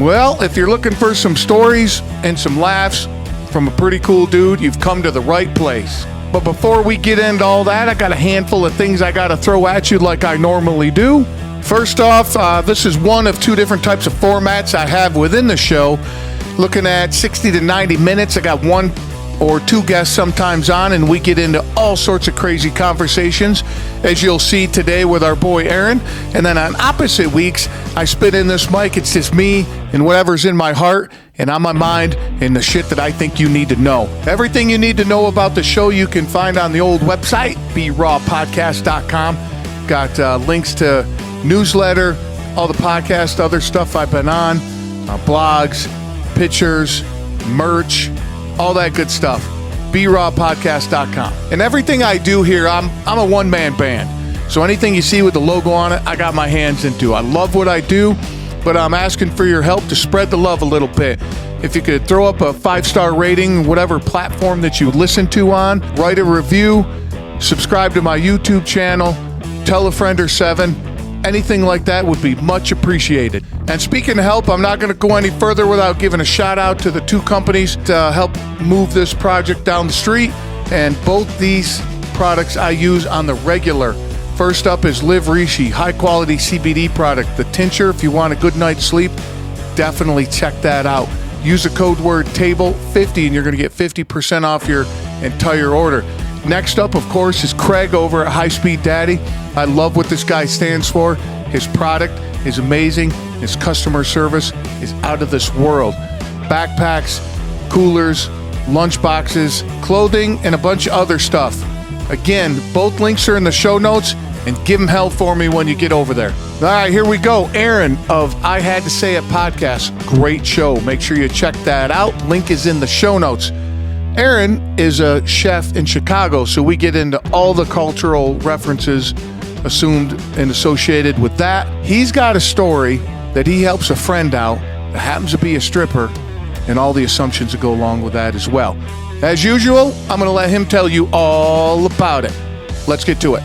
Well, if you're looking for some stories and some laughs from a pretty cool dude, you've come to the right place. But before we get into all that, I got a handful of things I got to throw at you like I normally do. First off, this is one of two different types of formats I have within the show. Looking at 60 to 90 minutes, I got one or two guests sometimes on, and we get into all sorts of crazy conversations, as you'll see today with our boy Aaron. And then on opposite weeks, I spit in this mic. It's just me and whatever's in my heart and on my mind and the shit that I think you need to know. Everything you need to know about the show you can find on the old website, BRawPodcast.com. Got links to newsletter, all the podcast, other stuff I've been on, blogs, pictures, merch, all that good stuff. BRawPodcast.com. And everything I do here, I'm a one-man band. So anything you see with the logo on it, I got my hands into. I love what I do, but I'm asking for your help to spread the love a little bit. If you could throw up a 5-star rating, whatever platform that you listen to on, write a review, subscribe to my YouTube channel, tell a friend or 7. Anything like that would be much appreciated. And speaking of help, I'm not going to go any further without giving a shout out to the two companies to help move this project down the street. And both these products I use on the regular. First up is RISHI, high quality CBD product. The tincture, if you want a good night's sleep, definitely check that out. Use the code word TABLE50 and you're going to get 50% off your entire order. Next up, of course, is Craig over at High Speed Daddy. I love what this guy stands for. His product is amazing. His customer service is out of this world. Backpacks, coolers, lunch boxes, clothing, and a bunch of other stuff. Again, both links are in the show notes, and give him hell for me when you get over there. All right, here we go. Aaron of I Had to Say It podcast. Great show. Make sure you check that out. Link is in the show notes. Aaron is a chef in Chicago, so we get into all the cultural references assumed and associated with that. He's got a story that he helps a friend out that happens to be a stripper, and all the assumptions that go along with that as well. As usual, I'm going to let him tell you all about it. Let's get to it.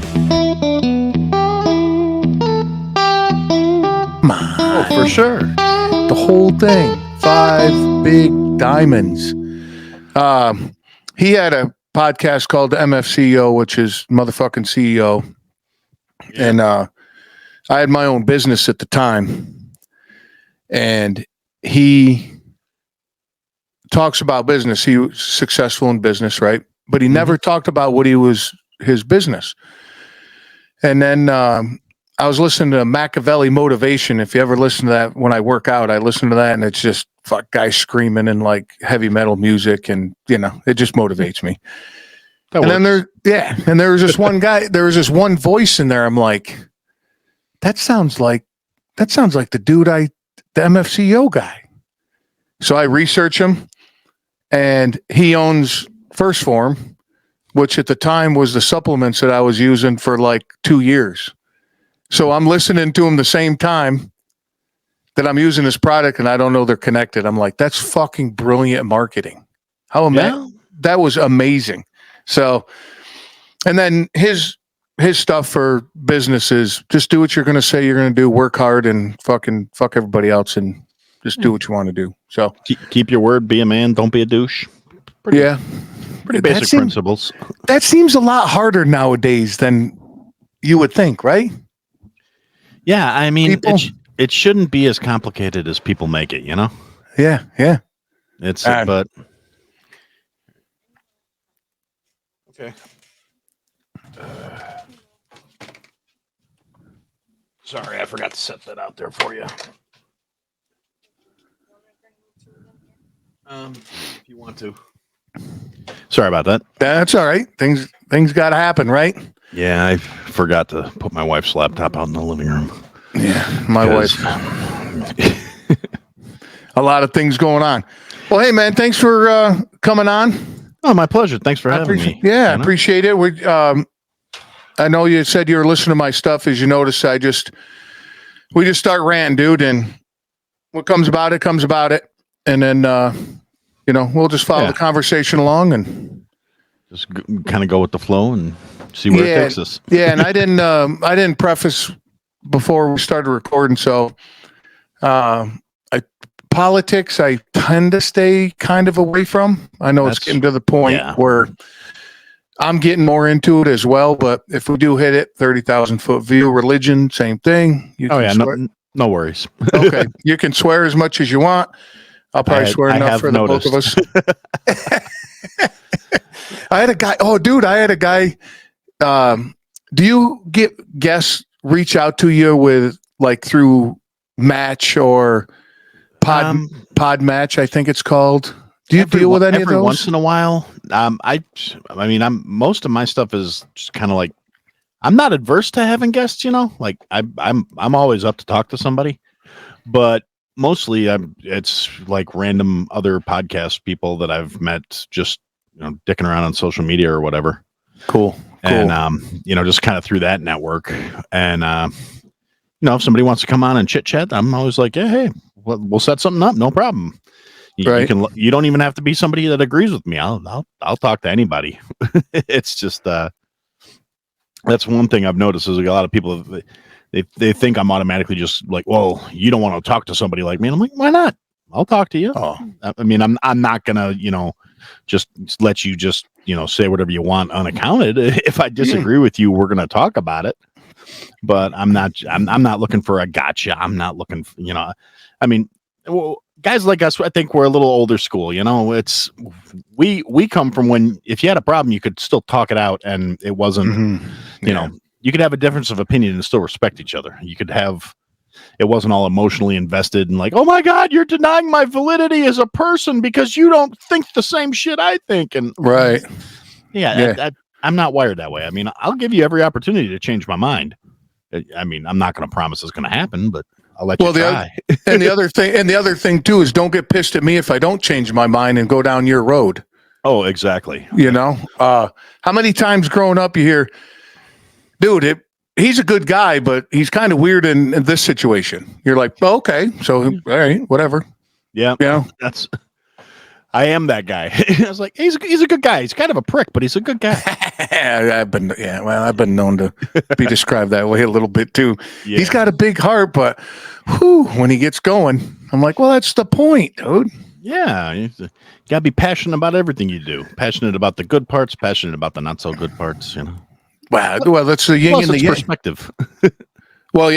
Oh, for sure. The whole thing. 5 big diamonds. He had a podcast called the MFCEO, which is motherfucking CEO. Yeah. And I had my own business at the time. And he talks about business. He was successful in business, right? But he never talked about what his business. And then I was listening to Machiavelli Motivation. If you ever listen to that when I work out, I listen to that and it's just fuck guys screaming and like heavy metal music, and you know, it just motivates me. Then there was this one guy, there was this one voice in there. I'm like, that sounds like the dude the MFCEO guy. So I research him, and he owns First Form, which at the time was the supplements that I was using for like 2 years. So I'm listening to him the same time that I'm using this product, and I don't know they're connected. I'm like, that's fucking brilliant marketing. That was amazing. So, and then his stuff for business is just do what you're going to say you're going to do, work hard, and fucking fuck everybody else, and just do what you want to do. So keep your word, be a man, don't be a douche. Pretty basic principles. That seems a lot harder nowadays than you would think, right? Yeah, I mean, it shouldn't be as complicated as people make it, you know? Yeah. It's, but... Okay. Sorry, I forgot to set that out there for you. If you want to. Sorry about that. That's all right. Things got to happen, right? Yeah, I forgot to put my wife's laptop out in the living room. Yeah, my wife. A lot of things going on. Well, hey, man, thanks for coming on. Oh, my pleasure. Thanks for having me. Yeah, I appreciate it. I know you said you were listening to my stuff. As you noticed, we just start ranting, dude, and what comes about it comes about it. And then, we'll just follow the conversation along and just kind of go with the flow and see where it takes us. Yeah, and I didn't preface before we started recording, so I politics I tend to stay kind of away from. I know it's getting to the point where I'm getting more into it as well. But if we do hit it, 30,000-foot view, religion, same thing. No worries. Okay, you can swear as much as you want. I'll probably swear enough for the both of us. I had a guy. Oh, dude, I had a guy. Do you get guests reach out to you with like through Match or Pod Match? I think it's called. Do you deal with any of those? Every once in a while. I mean, most of my stuff is just kind of like, I'm not adverse to having guests. Like I'm always up to talk to somebody, but mostly it's like random other podcast people that I've met just dicking around on social media or whatever. Cool. And just kind of through that network. And if somebody wants to come on and chit chat, I'm always like, yeah, hey, we'll set something up, no problem. You don't even have to be somebody that agrees with me. I'll talk to anybody. It's just that's one thing I've noticed is a lot of people they think I'm automatically just like, well, you don't want to talk to somebody like me. And I'm like, why not? I'll talk to you. Oh. I mean, I'm not gonna, just let you just, say whatever you want unaccounted. If I disagree with you, we're gonna talk about it. But I'm not looking for a gotcha. I'm not looking for, I mean, guys like us, I think we're a little older school. It's we come from when if you had a problem, you could still talk it out, and it wasn't, you could have a difference of opinion and still respect each other. You could have, it wasn't all emotionally invested and like, oh my God, you're denying my validity as a person because you don't think the same shit I think. And right, I'm not wired that way. I mean, I'll give you every opportunity to change my mind. I mean, I'm not going to promise it's going to happen, but I'll let you try. The other thing too is don't get pissed at me if I don't change my mind and go down your road. Oh, exactly. How many times growing up you hear, dude, he's a good guy, but he's kind of weird in this situation. You're like, oh, okay, so all right, whatever. Yeah, I am that guy. I was like, he's a good guy. He's kind of a prick, but he's a good guy. I've been known to be described that way a little bit too. Yeah. He's got a big heart, but when he gets going, I'm like, well, that's the point, dude. Yeah, you gotta be passionate about everything you do. Passionate about the good parts, passionate about the not so good parts. Well, that's the yin and the yang. Perspective. Well,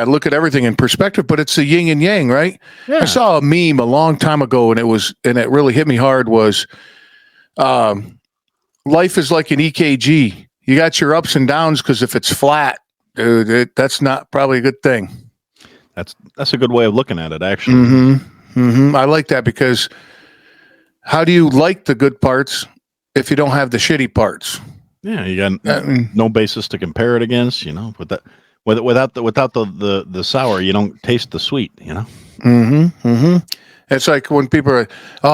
look at everything in perspective, but it's the yin and yang, right? Yeah. I saw a meme a long time ago, and it really hit me hard. Was life is like an EKG. You got your ups and downs because if it's flat, dude, that's not probably a good thing. That's a good way of looking at it, actually. I like that because how do you like the good parts if you don't have the shitty parts? Yeah, you got no basis to compare it against. Without the sour, you don't taste the sweet. It's like when people are,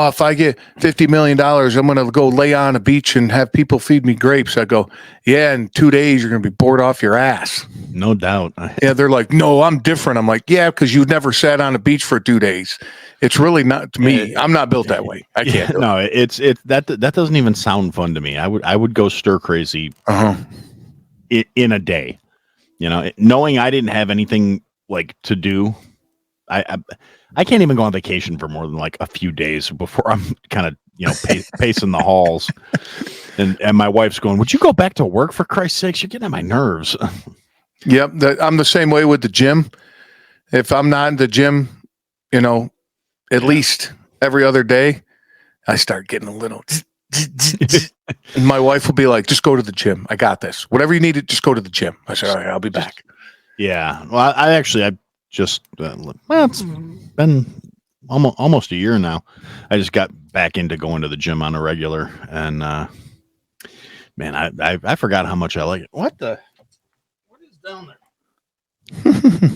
if I get $50 million, I'm going to go lay on a beach and have people feed me grapes. I go, yeah, in 2 days, you're going to be bored off your ass. No doubt. Yeah, they're like, no, I'm different. I'm like, yeah, because you never sat on a beach for 2 days. It's really not to me. I'm not built that way. I can't. Do it. That doesn't even sound fun to me. I would go stir crazy in a day. Knowing I didn't have anything like to do, I can't even go on vacation for more than like a few days before I'm kind of pacing the halls, and my wife's going, "Would you go back to work for Christ's sakes? You're getting on my nerves." Yep, I'm the same way with the gym. If I'm not in the gym, at least every other day, I start getting a little. And my wife will be like, just go to the gym. I got this. Whatever you need, just go to the gym. I said, all right, I'll be back. Yeah. Well, I just, it's been almost a year now. I just got back into going to the gym on a regular. And, man, I forgot how much I like it. What is down there?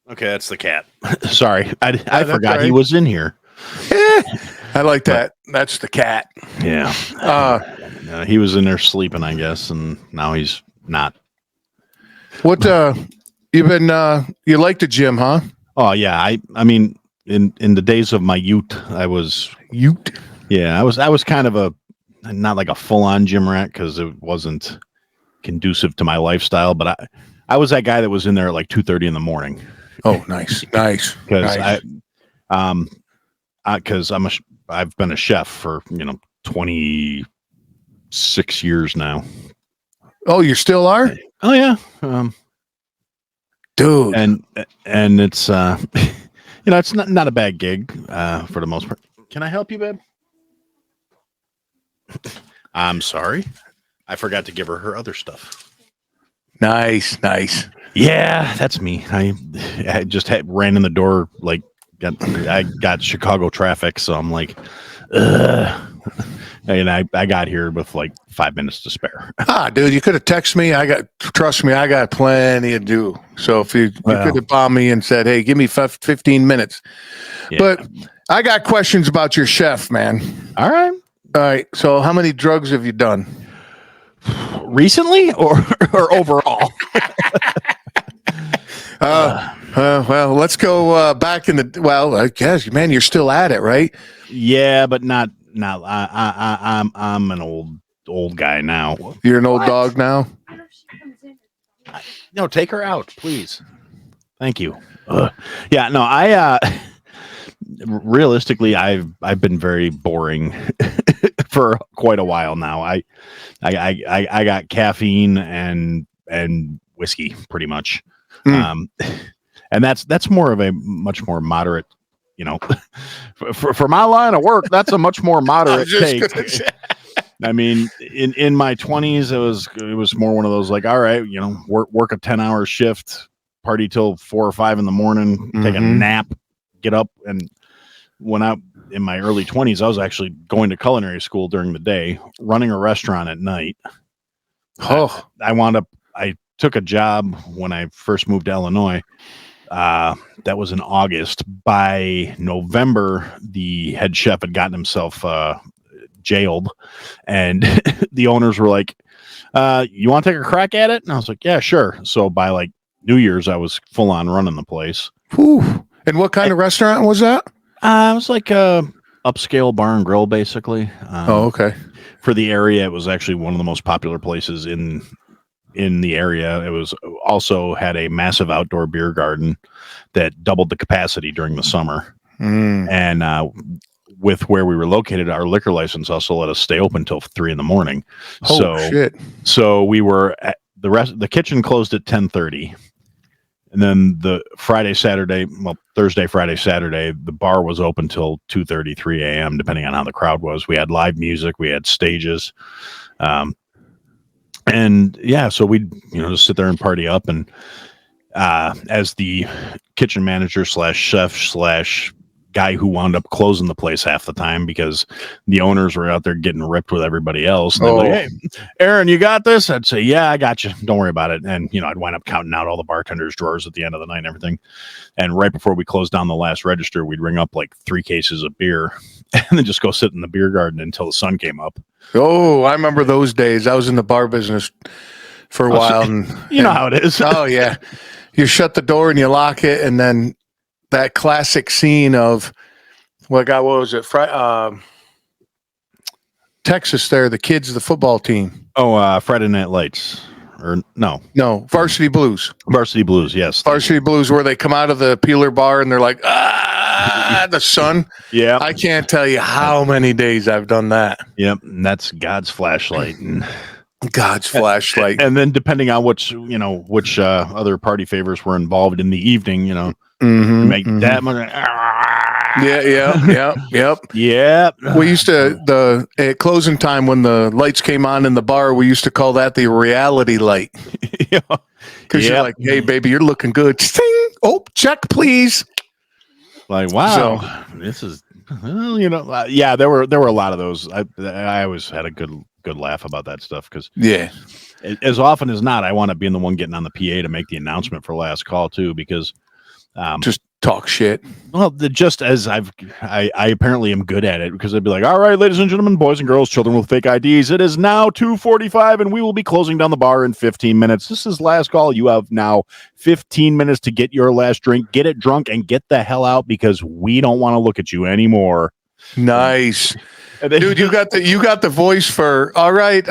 Okay. That's the cat. Sorry. I forgot he was in here. I like that. That's the cat. Yeah. He was in there sleeping, I guess, and now he's not. What you've been you like the gym, huh? Oh yeah. I mean in the days of my youth, I was Yeah, I was kind of not like a full-on gym rat because it wasn't conducive to my lifestyle, but I was that guy that was in there at like 2:30 in the morning. Oh, nice. Because Because I've been a chef for 26 years now. Oh, you still are? Oh yeah, Dude. and it's it's not a bad gig for the most part. Can I help you, babe? I'm sorry, I forgot to give her other stuff. Nice. Yeah, that's me. I just ran in the door like I got Chicago traffic, so I'm like, ugh. And I got here with like 5 minutes to spare. Dude, you could have texted me. Trust me, I got plenty to do. So if you could have bombed me and said, hey, give me 15 minutes. Yeah. But I got questions about your chef, man. All right. So how many drugs have you done? Recently or overall? Well, let's go back in the. Well, I guess, man, you're still at it, right? Yeah, but not. I'm an old guy now. You're an old dog now. No, take her out, please. Thank you. Yeah, no, I realistically, I've been very boring for quite a while now. I got caffeine and whiskey pretty much. And that's more of a much more moderate, for my line of work, that's a much more moderate take. I mean, in my 20s, it was more one of those like, all right, work a 10-hour shift, party till 4 or 5 in the morning, take a nap, get up. And when I in my early 20s, I was actually going to culinary school during the day, running a restaurant at night. I took a job when I first moved to Illinois. That was in August. By November, the head chef had gotten himself jailed, and the owners were like, you want to take a crack at it? And I was like, yeah, sure. So by like New Year's, I was full on running the place. Whew. And what kind of restaurant was that? It was like a upscale bar and grill, basically. Okay. For the area, it was actually one of the most popular places in the area. It was also had a massive outdoor beer garden that doubled the capacity during the summer. And with where we were located, our liquor license also let us stay open till 3 a.m. Shit. So we were at the kitchen closed at 10:30. And then the Thursday, Friday, Saturday, the bar was open till 2:30, 3 a.m., depending on how the crowd was. We had live music, we had stages. And yeah, so we'd, just sit there and party up. And as the kitchen manager / chef / guy who wound up closing the place half the time because the owners were out there getting ripped with everybody else. And they're like, hey, Aaron, you got this? I'd say, yeah, I got you. Don't worry about it. And, I'd wind up counting out all the bartenders' drawers at the end of the night and everything. And right before we closed down the last register, we'd ring up like 3 cases of beer and then just go sit in the beer garden until the sun came up. Oh, I remember those days. I was in the bar business for a while. And you know how it is. Oh, yeah. You shut the door and you lock it. And then that classic scene of, what was it? Texas there, the kids, the football team. Oh, Friday Night Lights. Or no, Varsity Blues. Varsity Blues, yes. Varsity Blues, where they come out of the peeler bar and they're like, the sun. Yeah. I can't tell you how many days I've done that. Yep. And that's God's flashlight. God's flashlight. And then depending on which other party favors were involved in the evening, make that much. Yep. Yeah. We used to, at closing time when the lights came on in the bar, we used to call that the reality light. Because you're like, hey, baby, you're looking good. Sting! Oh, check, please. Like, wow, this is, yeah, there were a lot of those. I always had a good laugh about that stuff because as often as not, I want to be the one getting on the PA to make the announcement for last call too, because just talk shit. Well, just as I apparently am good at it, because I'd be like, all right, ladies and gentlemen, boys and girls, children with fake IDs, it is now 2:45 and we will be closing down the bar in 15 minutes. This is last call. You have now 15 minutes to get your last drink, get it drunk, and get the hell out because we don't want to look at you anymore. Nice. Dude, you got the voice for all right.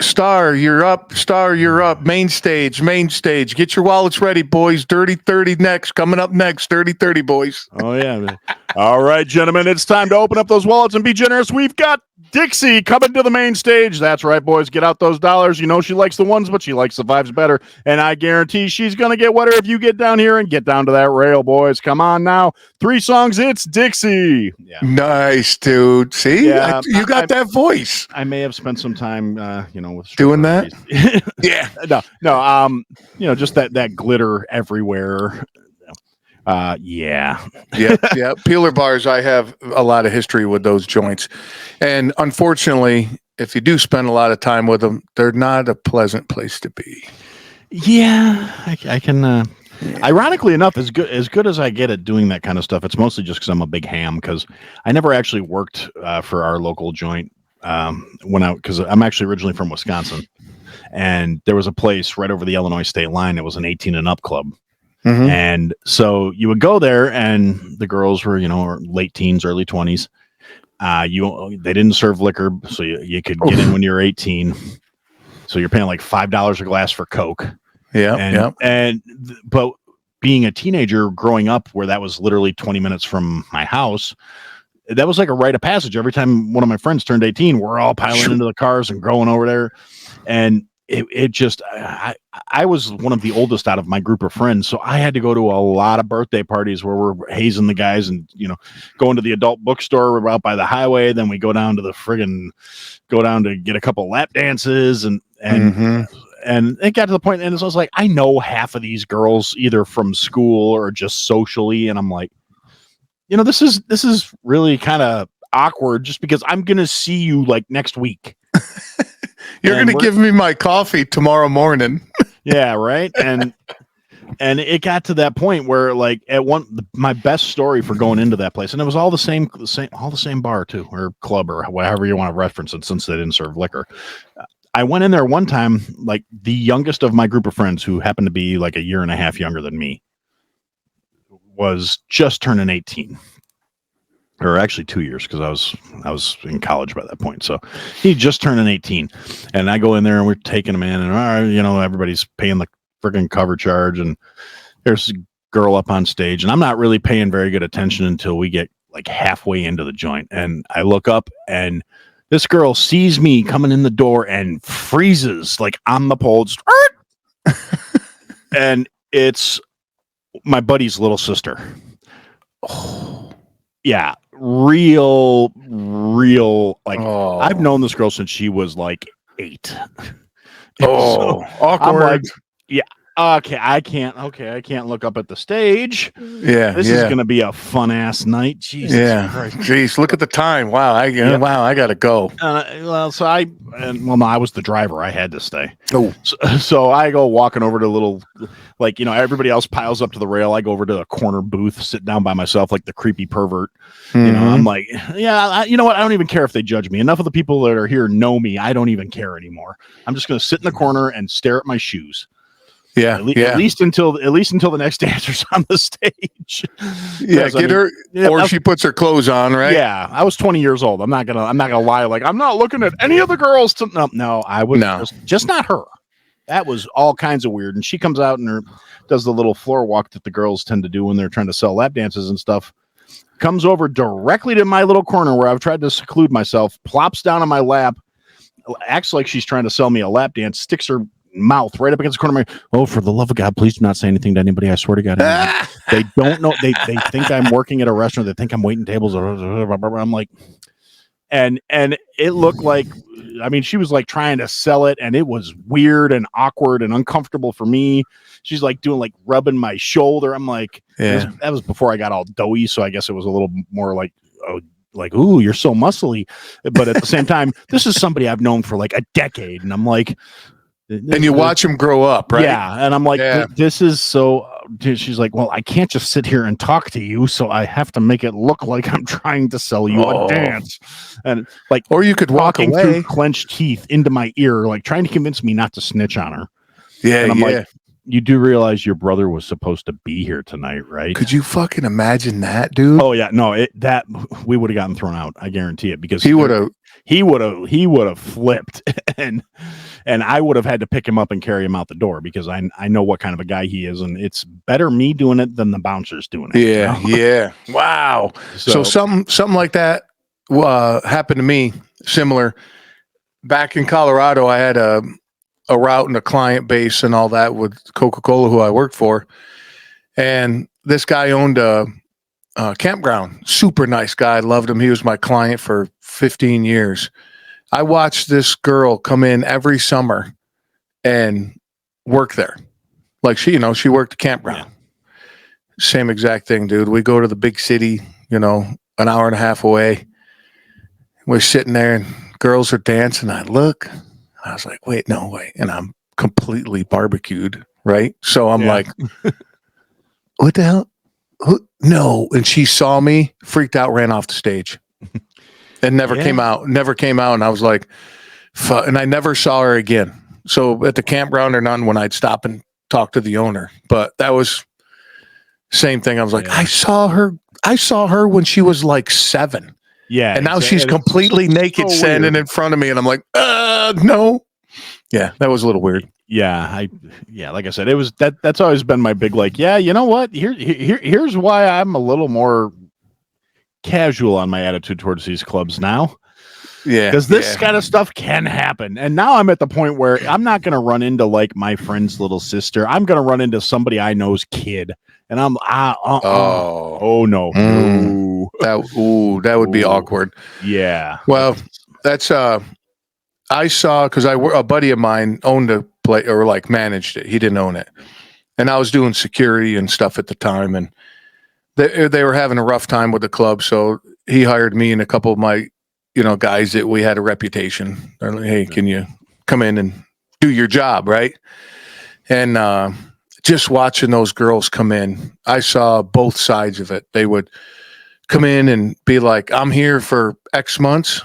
Star, you're up. Star, you're up. Main stage, main stage. Get your wallets ready, boys. Dirty 30 next. Coming up next. Dirty 30, boys. Oh, yeah. All right, gentlemen, it's time to open up those wallets and be generous. We've got Dixie coming to the main stage. That's right, boys. Get out those dollars. You know she likes the ones, but she likes the vibes better. And I guarantee she's going to get wetter if you get down here and get down to that rail, boys. Come on now. 3 songs. It's Dixie. Yeah. Nice, dude. See? Yeah, you got that voice. I may have spent some time, with doing that. Yeah. No. Just that glitter everywhere. Yeah. Peeler bars. I have a lot of history with those joints. And unfortunately, if you do spend a lot of time with them, they're not a pleasant place to be. Yeah, I can. Ironically enough, as good as I get at doing that kind of stuff, it's mostly just because I'm a big ham. Because I never actually worked for our local joint because I'm actually originally from Wisconsin, and there was a place right over the Illinois state line. It was an 18 and up club. Mm-hmm. And so you would go there, and the girls were, late teens, early 20s. They didn't serve liquor, so you could get in when you're 18. So you're paying like $5 a glass for Coke. Yeah. But being a teenager growing up where that was literally 20 minutes from my house, that was like a rite of passage. Every time one of my friends turned 18, we're all piling into the cars and going over there. And I was one of the oldest out of my group of friends, so I had to go to a lot of birthday parties where we're hazing the guys and going to the adult bookstore out by the highway. Then we go down to get a couple lap dances and it got to the point, and it was like, I know half of these girls either from school or just socially, and I'm like, this is really kind of awkward just because I'm gonna see you like next week. You're going to give me my coffee tomorrow morning. Yeah, right. And it got to that point where, like, my best story for going into that place, and it was all the same bar too, or club, or however you want to reference it, since they didn't serve liquor. I went in there one time, like the youngest of my group of friends, who happened to be like a year and a half younger than me, was just turning 18. Or actually 2 years, because I was in college by that point. So he just turned 18, and I go in there and we're taking him in, and everybody's paying the freaking cover charge, and there's a girl up on stage, and I'm not really paying very good attention until we get like halfway into the joint, and I look up, and this girl sees me coming in the door and freezes like on the pole, and it's my buddy's little sister. Oh, yeah. Real like I've known this girl since she was like 8. So awkward. Like, yeah. Okay, I can't look up at the stage. Yeah, this is gonna be a fun ass night. Jesus Christ. Jeez, look at the time. Wow, I gotta go. I was the driver. I had to stay. Oh, so I go walking over to a little, like, everybody else piles up to the rail. I go over to a corner booth, sit down by myself, like the creepy pervert. Mm-hmm. I'm like, you know what? I don't even care if they judge me. Enough of the people that are here know me. I don't even care anymore. I'm just gonna sit in the corner and stare at my shoes. Yeah, at least until the next dancer's on the stage. Yeah, get her, or she puts her clothes on, right? Yeah, I was 20 years old. I'm not gonna lie. Like, I'm not looking at any of the girls. No, I would just not her. That was all kinds of weird. And she comes out and does the little floor walk that the girls tend to do when they're trying to sell lap dances and stuff. Comes over directly to my little corner where I've tried to seclude myself. Plops down on my lap. Acts like she's trying to sell me a lap dance. Sticks her mouth right up against the corner of my, for the love of God, please do not say anything to anybody. I swear to God. They don't know. They think I'm working at a restaurant. They think I'm waiting tables. I'm like, and it looked like, she was like trying to sell it, and it was weird and awkward and uncomfortable for me. She's like doing, like, rubbing my shoulder. I'm like, that was before I got all doughy. So I guess it was a little more like, ooh, you're so muscly. But at the same time, this is somebody I've known for like a decade. And I'm like, and you watch them grow up, right? Yeah. And I'm like, this is so. She's like, well, I can't just sit here and talk to you, so I have to make it look like I'm trying to sell you a dance. And like, or you could walk away through clenched teeth into my ear, like trying to convince me not to snitch on her. Yeah. And I'm like, you do realize your brother was supposed to be here tonight, right? Could you fucking imagine that, dude? Oh yeah, no, that we would have gotten thrown out. I guarantee it, because he would have. he would have flipped, and I would have had to pick him up and carry him out the door because I know what kind of a guy he is, and it's better me doing it than the bouncers doing it. Yeah, yeah. Wow. So something like that happened to me. Similar. Back in Colorado, I had a route and a client base and all that with Coca-Cola, who I worked for, and this guy owned a campground. Super nice guy. Loved him. He was my client for 15 years. I watched this girl come in every summer and work there. Like she worked the campground. Yeah. Same exact thing, dude. We go to the big city, an hour and a half away. We're sitting there and girls are dancing. I look, I was like, wait. And I'm completely barbecued. Right. So I'm like, what the hell? No. And she saw me, freaked out, ran off the stage and never came out. And I was like, fuck. And I never saw her again. So at the campground or none when I'd stop and talk to the owner, but that was same thing. I was like, I saw her when she was like 7. Yeah. And now she's completely naked standing in front of me. And I'm like, no. Yeah. That was a little weird. Yeah. Like I said, it was that's always been my big, like, yeah, you know what? Here's why I'm a little more casual on my attitude towards these clubs now. Yeah. Because this kind of stuff can happen. And now I'm at the point where I'm not going to run into like my friend's little sister. I'm going to run into somebody I know's kid. And I'm, oh no. That would be awkward. Yeah. Well, that's, I saw, because a buddy of mine owned a place or like managed it. He didn't own it. And I was doing security and stuff at the time. And they were having a rough time with the club. So he hired me and a couple of my, guys that we had a reputation. They're like, hey, can you come in and do your job? Right. And, just watching those girls come in, I saw both sides of it. They would come in and be like, I'm here for X months.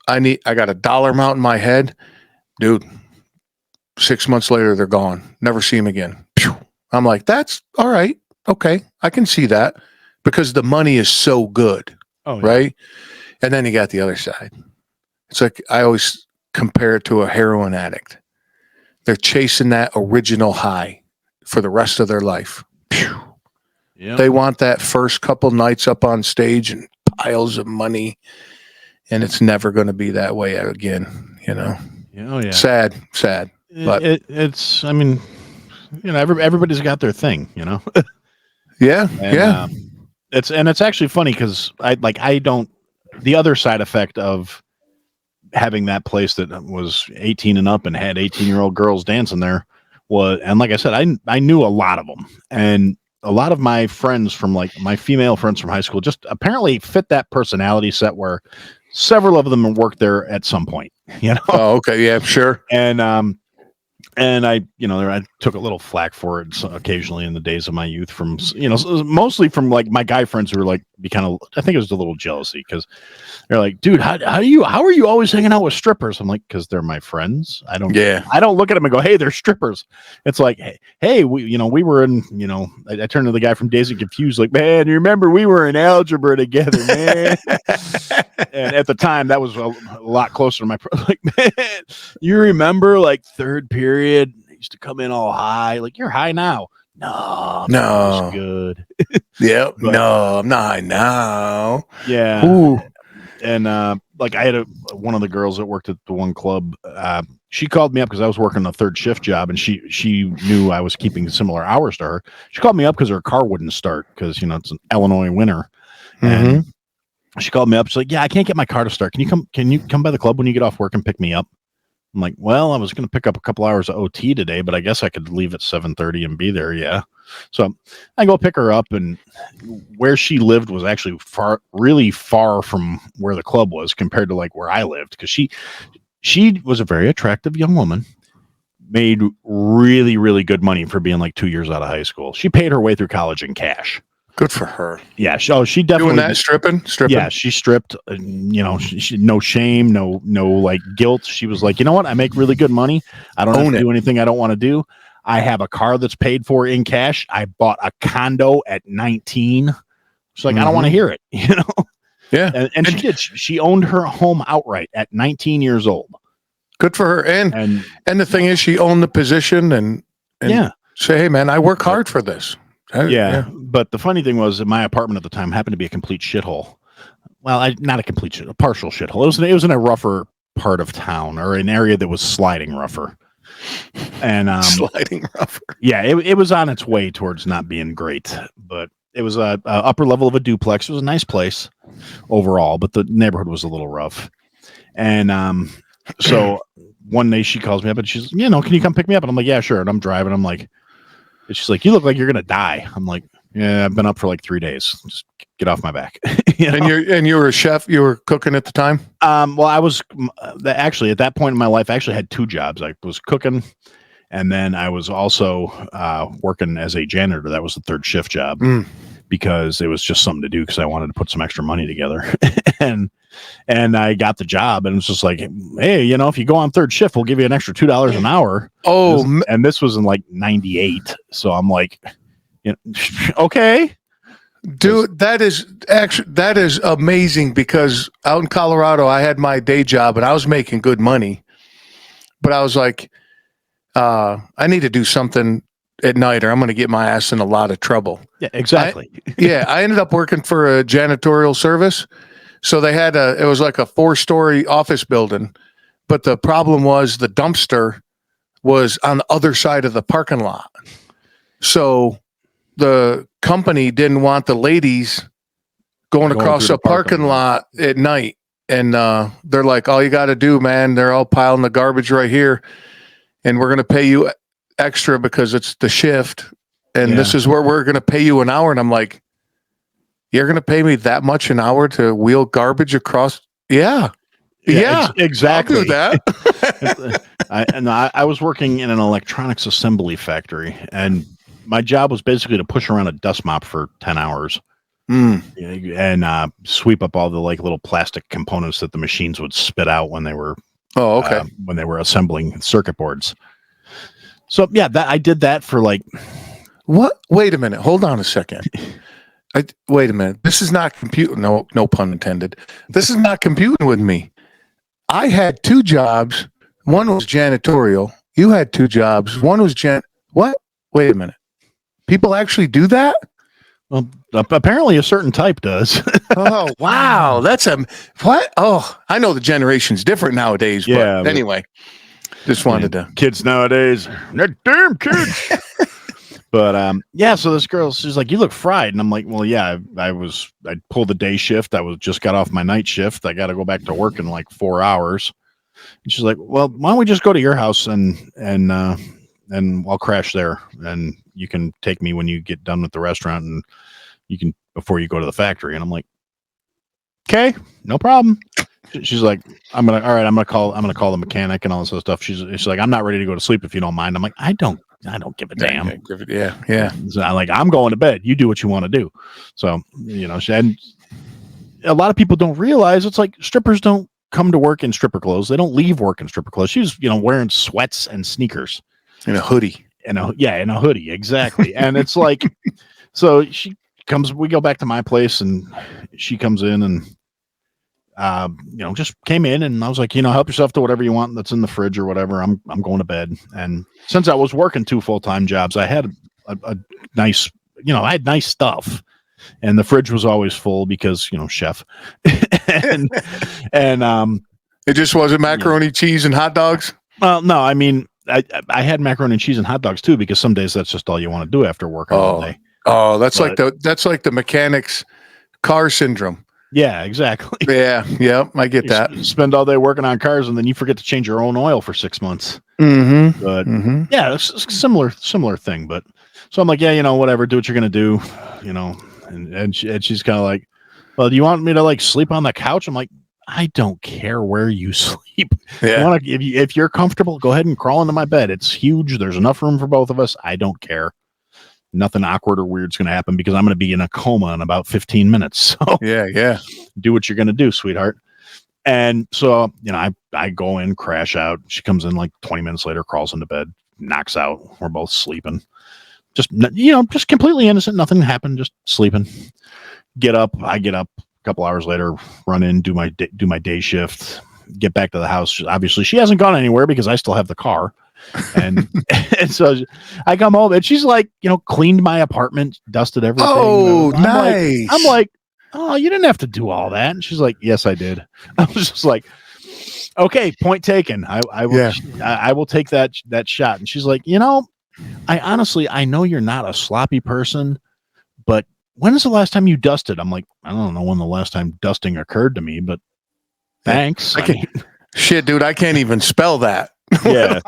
I got a dollar amount in my head. Dude, 6 months later, they're gone. Never see them again. I'm like, that's all right. Okay. I can see that because the money is so good. Oh, yeah. Right. And then you got the other side. It's like, I always compare it to a heroin addict. They're chasing that original high for the rest of their life. Yep. They want that first couple nights up on stage and piles of money, and it's never going to be that way again. Oh, yeah. Sad. But it's. I mean, everybody's got their thing. Yeah, and, it's actually funny because I don't. The other side effect of having that place that was 18 and up and had 18-year-old girls dancing there. And like I said, I knew a lot of them, and a lot of my friends from like my female friends from high school just apparently fit that personality set where several of them worked there at some point, Oh, okay. Yeah, sure. And I took a little flack for it occasionally in the days of my youth from, mostly from like my guy friends who were like, I think it was a little jealousy because they're like, dude, how are you always hanging out with strippers? I'm like, because they're my friends. I don't look at them and go, hey, they're strippers. It's like, hey, we were in, I turned to the guy from Dazed and Confused, like, man, you remember we were in algebra together, man. And at the time that was a lot closer to my, like, man, you remember like third period, I used to come in all high, like you're high now. No, good. Yep. No, I'm not high now. Yeah. Ooh. And like I had one of the girls that worked at the one club. She called me up because I was working a third shift job, and she knew I was keeping similar hours to her. She called me up because her car wouldn't start because it's an Illinois winter, and she called me up. She's like, "Yeah, I can't get my car to start. Can you come by the club when you get off work and pick me up?" I'm like, well, I was going to pick up a couple hours of OT today, but I guess I could leave at 7:30 and be there. Yeah. So I go pick her up, and where she lived was actually really far from where the club was compared to like where I lived. Cause she was a very attractive young woman, made really, really good money for being like 2 years out of high school. She paid her way through college in cash. Good for her. Yeah, she definitely doing that. Stripping. Yeah, she stripped. She no shame, no like guilt. She was like, you know what? I make really good money. I don't have to do anything I don't want to do. I have a car that's paid for in cash. I bought a condo at 19. She's like, I don't want to hear it. Yeah. And she did. She owned her home outright at 19 years old. Good for her. And the thing is, she owned the position and yeah, say, hey, man, I work hard for this. But the funny thing was that my apartment at the time happened to be a complete shithole. Well, not a complete shit, a partial shithole. It was in a rougher part of town, or an area that was sliding rougher. And sliding rougher. Yeah, it was on its way towards not being great, but it was a upper level of a duplex. It was a nice place overall, but the neighborhood was a little rough. And so one day she calls me up and she's, can you come pick me up? And I'm like, yeah, sure. And I'm driving. I'm like, and she's like, you look like you're gonna die. I'm like, yeah, I've been up for like 3 days. Just get off my back. And you were a chef. You were cooking at the time. Well, I was actually at that point in my life. I actually had 2 jobs. I was cooking, and then I was also working as a janitor. That was the 3rd shift job because it was just something to do because I wanted to put some extra money together. and I got the job, and it's just like, hey, if you go on 3rd shift, we'll give you an extra $2 an hour. Oh, and this was in like '98, so I'm like, okay. Dude, that is amazing because out in Colorado, I had my day job and I was making good money, but I was like, I need to do something at night or I'm going to get my ass in a lot of trouble. Yeah, exactly. I ended up working for a janitorial service. So they had it was like a 4-story office building, but the problem was the dumpster was on the other side of the parking lot. So the company didn't want the ladies going across a parking lot at night. And they're like, all you got to do, man, they're all piling the garbage right here. And we're going to pay you extra because it's the shift. And this is where we're going to pay you an hour. And I'm like, you're going to pay me that much an hour to wheel garbage across? Yeah, exactly. I'll do that. I was working in an electronics assembly factory, and my job was basically to push around a dust mop for 10 hours and sweep up all the like little plastic components that the machines would spit out when they were when they were assembling circuit boards. So yeah, I did that for like what? Wait a minute. Hold on a second. Wait a minute. This is not computing. No pun intended. This is not computing with me. I had 2 jobs. One was janitorial. You had 2 jobs. One was what? Wait a minute. People actually do that? Well, apparently a certain type does. Oh, wow. That's what? Oh, I know the generation's different nowadays. Yeah. But anyway, just wanted to. Kids nowadays, they're damn kids. But so this girl, she's like, you look fried. And I'm like, well, yeah, I pulled the day shift. I just got off my night shift. I got to go back to work in like 4 hours. And she's like, well, why don't we just go to your house and I'll crash there and you can take me when you get done with the restaurant and you can, before you go to the factory. And I'm like, okay, no problem. She's like, I'm going to call the mechanic and all this other stuff. She's like, I'm not ready to go to sleep if you don't mind. I'm like, I don't give a damn. Yeah. So I'm going to bed. You do what you want to do. So, and a lot of people don't realize it's like strippers don't come to work in stripper clothes. They don't leave work in stripper clothes. She's, wearing sweats and sneakers and a hoodie. In a hoodie. Exactly. And it's like, so we go back to my place and she comes in and, just came in and I was like, help yourself to whatever you want that's in the fridge or whatever. I'm going to bed. And since I was working 2 full-time jobs, I had a nice, I had nice stuff and the fridge was always full because, chef and it just wasn't macaroni, cheese and hot dogs. Well, no, I mean, I had macaroni and cheese and hot dogs too, because some days that's just all you want to do after work all day. Oh, that's like the mechanic's car syndrome. Yeah, exactly. Yeah, I get that. You spend all day working on cars, and then you forget to change your own oil for 6 months. Mm-hmm. But yeah, it's a similar thing. But so I'm like, yeah, whatever, do what you're gonna do, And she's kind of like, well, do you want me to like sleep on the couch? I'm like, I don't care where you sleep. Yeah. If you're comfortable, go ahead and crawl into my bed. It's huge. There's enough room for both of us. I don't care. Nothing awkward or weird is going to happen because I'm going to be in a coma in about 15 minutes. So yeah. Do what you're going to do, sweetheart. And so, I go in, crash out. She comes in like 20 minutes later, crawls into bed, knocks out. We're both sleeping. Just completely innocent. Nothing happened. Just sleeping. I get up, got couple hours later, run in, do my day shift, get back to the house. Obviously, she hasn't gone anywhere because I still have the car. And and so I come home and she's like, cleaned my apartment, dusted everything. Oh, nice. I'm like, oh, you didn't have to do all that. And she's like, yes, I did. I was just like, okay, point taken. I will take that shot. And she's like, I know you're not a sloppy person, but when is the last time you dusted? I'm like, I don't know when the last time dusting occurred to me, but thanks. Shit, dude, I can't even spell that. Yeah.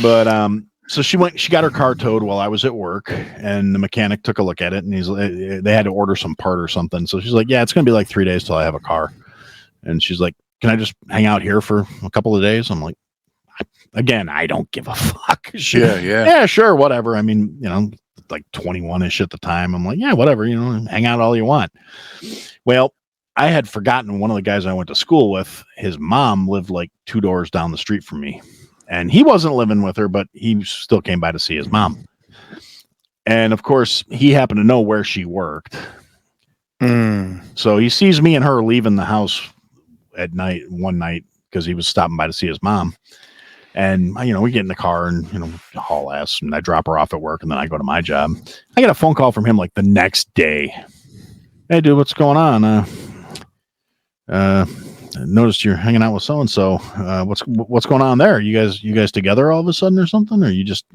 But so she got her car towed while I was at work, and the mechanic took a look at it, and they had to order some part or something. So she's like, yeah, it's going to be like 3 days till I have a car. And she's like, can I just hang out here for a couple of days? I'm like, again, I don't give a fuck. Yeah, sure, whatever. I mean, like 21-ish at the time. I'm like, yeah, whatever, hang out all you want. Well, I had forgotten one of the guys I went to school with, his mom lived like 2 doors down the street from me. And he wasn't living with her, but he still came by to see his mom. And of course, he happened to know where she worked. So he sees me and her leaving the house at night, one night, because he was stopping by to see his mom. And, we get in the car and, haul ass, and I drop her off at work, and then I go to my job. I get a phone call from him like the next day. Hey, dude, what's going on? I noticed you're hanging out with so-and-so. What's going on there? You guys together all of a sudden or something? Or you just,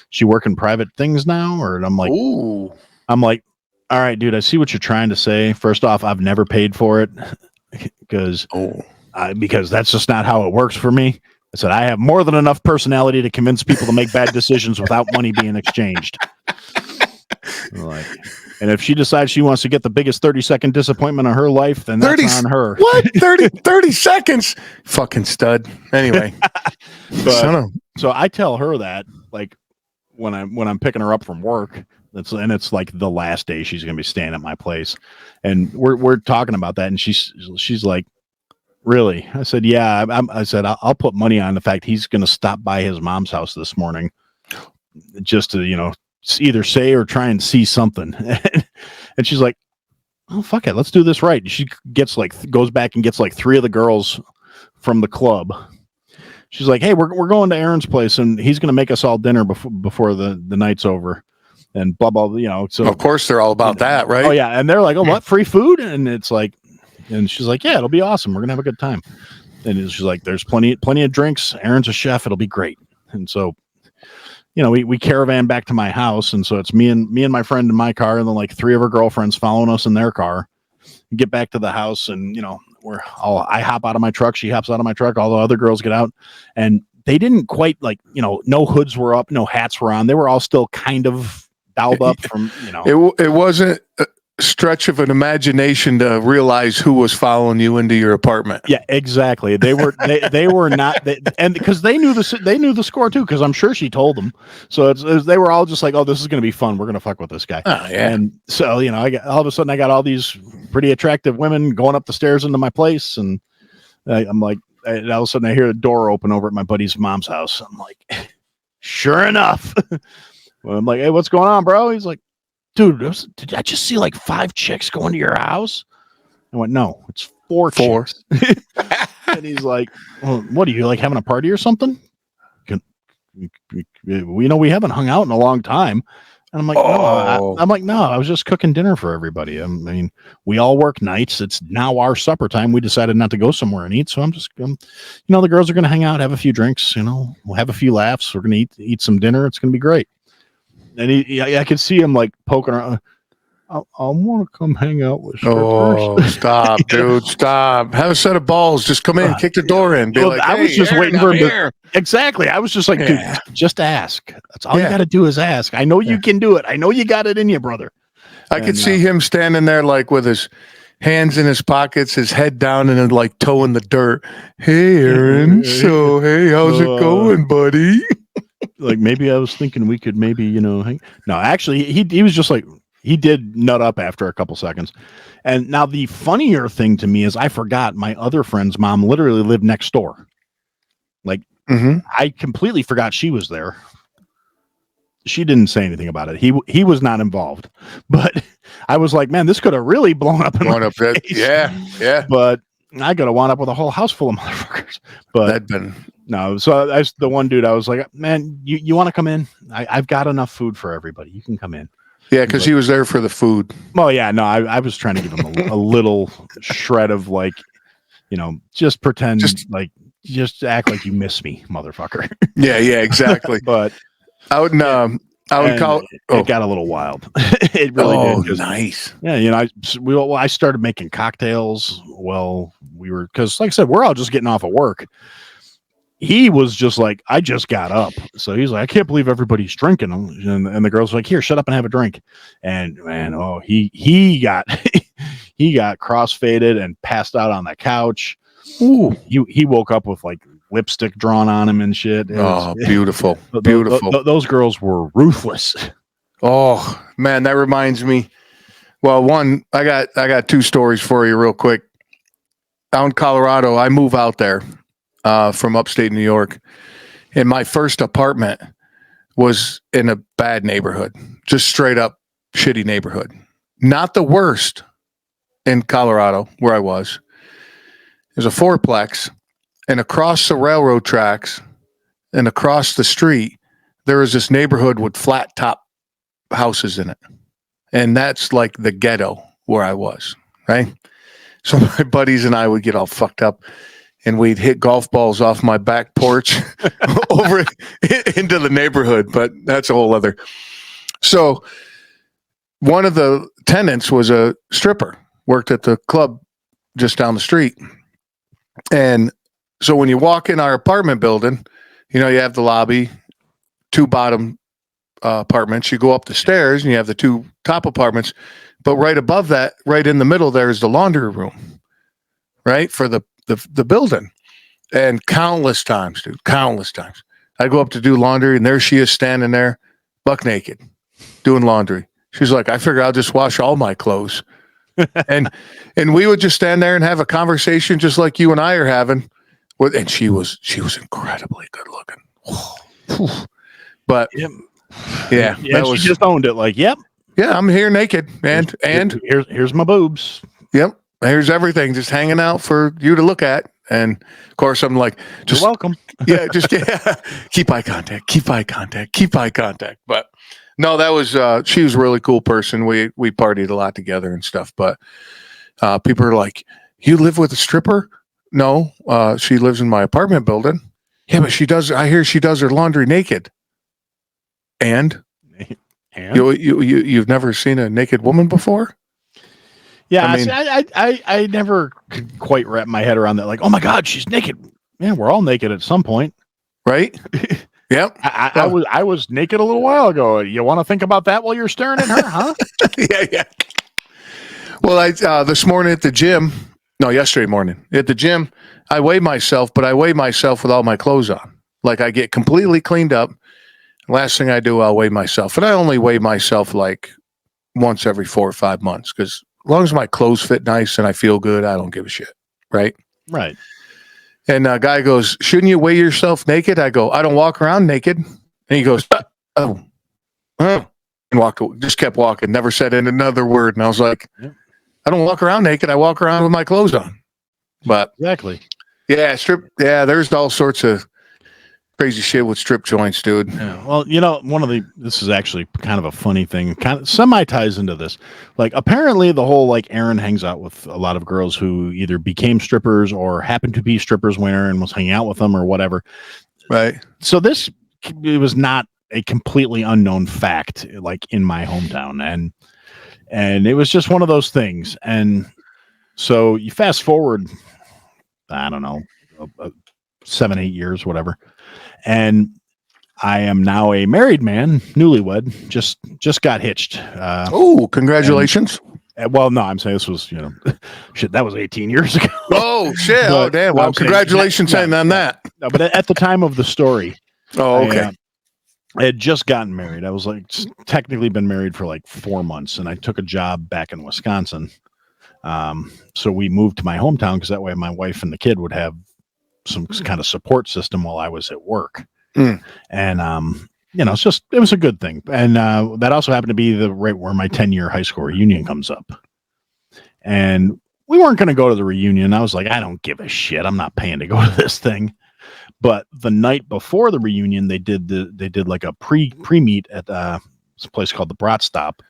she working private things now? Or I'm like, ooh. I'm like, all right, dude, I see what you're trying to say. First off, I've never paid for it because that's just not how it works for me. I said, I have more than enough personality to convince people to make bad decisions without money being exchanged. And if she decides she wants to get the biggest 30-second disappointment of her life, then that's on her. What? 30 seconds? Fucking stud. Anyway. So I tell her that, like, when I'm picking her up from work, it's like the last day she's going to be staying at my place. And we're talking about that. And she's like, really? I said, yeah. I said, I'll put money on the fact he's going to stop by his mom's house this morning just to, either say or try and see something. And she's like, oh, fuck it, let's do this right. She goes back and gets like 3 of the girls from the club. She's like, hey, we're going to Aaron's place, and he's going to make us all dinner before the night's over, and blah blah. So of course they're all about that, right? Oh yeah, and they're like, oh, what, free food? And it's like, and she's like, yeah, it'll be awesome. We're gonna have a good time. And she's like, there's plenty of drinks. Aaron's a chef. It'll be great. And so, we caravan back to my house, and so it's me and my friend in my car, and then like 3 of her girlfriends following us in their car. Get back to the house, and I hop out of my truck, she hops out of my truck, all the other girls get out, and they didn't quite no hoods were up, no hats were on. They were all still kind of dialed up from It wasn't a stretch of an imagination to realize who was following you into your apartment. Yeah, exactly. They were not, and because they knew the score too, because I'm sure she told them. So they were all just like, oh, this is going to be fun. We're going to fuck with this guy. Oh, yeah. And so all of a sudden I got all these pretty attractive women going up the stairs into my place, and I'm like, and all of a sudden I hear the door open over at my buddy's mom's house. I'm like, sure enough. Well, I'm like, hey, what's going on, bro? He's like, dude, did I just see like 5 chicks going to your house? I went, no, it's 4 chicks. And he's like, well, what are you, like, having a party or something? We haven't hung out in a long time. And I'm like, no, I was just cooking dinner for everybody. I mean, we all work nights. It's now our supper time. We decided not to go somewhere and eat. So I'm just, the girls are going to hang out, have a few drinks, we'll have a few laughs. We're going to eat some dinner. It's going to be great. And I could see him like poking around. I want to come hang out with strippers. Oh, stop, dude, stop. Have a set of balls. Just come in, kick the door in. Be like, I was just Aaron, waiting for him here. Exactly. I was just like, dude, just ask. That's all you got to do is ask. I know you can do it. I know you got it in you, brother. I could see him standing there like with his hands in his pockets, his head down, and then like toeing the dirt. Hey, Aaron. So, hey, how's it going, buddy? Like, maybe I was thinking we could maybe, hang. No, actually, he was just like, he did nut up after a couple seconds. And now the funnier thing to me is I forgot my other friend's mom literally lived next door. Like, I completely forgot she was there. She didn't say anything about it. He was not involved, but I was like, man, this could have really blown up in Going my up that, face. yeah. But I could have wound up with a whole house full of motherfuckers. But That'd been no, so the one dude, I was like, man, you want to come in? I've got enough food for everybody. You can come in. yeah, because he was there for the food. Well, yeah, no, I was trying to give him a little shred of like, just pretend just act like you miss me, motherfucker. Yeah, exactly. But out in it got a little wild. It really did. Nice. Yeah, I started making cocktails. Well, because like I said, we're all just getting off of work. He was just like, I just got up. So he's like, I can't believe everybody's drinking. And the girl's like, here, shut up and have a drink. And man, he got he got crossfaded and passed out on the couch. Ooh, he woke up with like lipstick drawn on him and shit. Beautiful. Beautiful. Those girls were ruthless. Oh man, that reminds me. Well, one, I got two stories for you real quick. Out in Colorado, I move out there from upstate New York, and my first apartment was in a bad neighborhood, just straight up shitty neighborhood. Not the worst in Colorado where I was. It was a fourplex, and across the railroad tracks and across the street, there was this neighborhood with flat top houses in it. And that's like the ghetto where I was, right? So my buddies and I would get all fucked up, and we'd hit golf balls off my back porch over into the neighborhood, but that's a whole other. So one of the tenants was a stripper, worked at the club just down the street. And so when you walk in our apartment building, you have the lobby, two bottom apartments. You go up the stairs and you have the two top apartments, but right above that, right in the middle, there is the laundry room, right, for the building. And countless times, I go up to do laundry, and there she is standing there, buck naked, doing laundry. She's like, I figure I'll just wash all my clothes. and we would just stand there and have a conversation just like you and I are having. And she was incredibly good looking. But yeah, she just owned it. Like, yep. Yeah, I'm here naked, and here's my boobs. Yep, here's everything just hanging out for you to look at. And of course, I'm like, you're welcome. Yeah, just keep eye contact. But no, that was she was a really cool person. We partied a lot together and stuff. But people are like, you live with a stripper? No, she lives in my apartment building. Yeah, but I hear she does her laundry naked. And you've never seen a naked woman before? Yeah, I never could quite wrap my head around that. Like, oh my God, she's naked. Man, we're all naked at some point, right? Yep. I was naked a little while ago. You want to think about that while you're staring at her, huh? Yeah. Well, yesterday morning at the gym, I weigh myself, but I weigh myself with all my clothes on. Like, I get completely cleaned up. Last thing I do, I'll weigh myself. And I only weigh myself like once every 4 or 5 months, because as long as my clothes fit nice and I feel good, I don't give a shit. Right. Right. And a guy goes, shouldn't you weigh yourself naked? I go, I don't walk around naked. And he goes, oh. And just kept walking, never said another word. And I was like, I don't walk around naked. I walk around with my clothes on. But exactly. Yeah. There's all sorts of crazy shit with strip joints, dude. Yeah. Well, this is actually kind of a funny thing, kind of semi ties into this. Like, apparently the whole, like, Aaron hangs out with a lot of girls who either became strippers or happened to be strippers when Aaron was hanging out with them or whatever. Right. So it was not a completely unknown fact, like, in my hometown. And it was just one of those things. And so you fast forward, I don't know, 7-8 years, whatever. And I am now a married man, newlywed, just got hitched. Congratulations. Well, no, I'm saying this was, shit, that was 18 years ago. Oh, shit. Oh, damn. Well, congratulations on that. No, but at the time of the story. Oh, okay. I had just gotten married. I was like technically been married for like 4 months, and I took a job back in Wisconsin. So we moved to my hometown because that way my wife and the kid would have some kind of support system while I was at work. And it was a good thing. And that also happened to be the right where my 10-year high school reunion comes up. And we weren't going to go to the reunion. I was like, I don't give a shit. I'm not paying to go to this thing. But the night before the reunion, they did like a pre-meet at this place called the Brat Stop.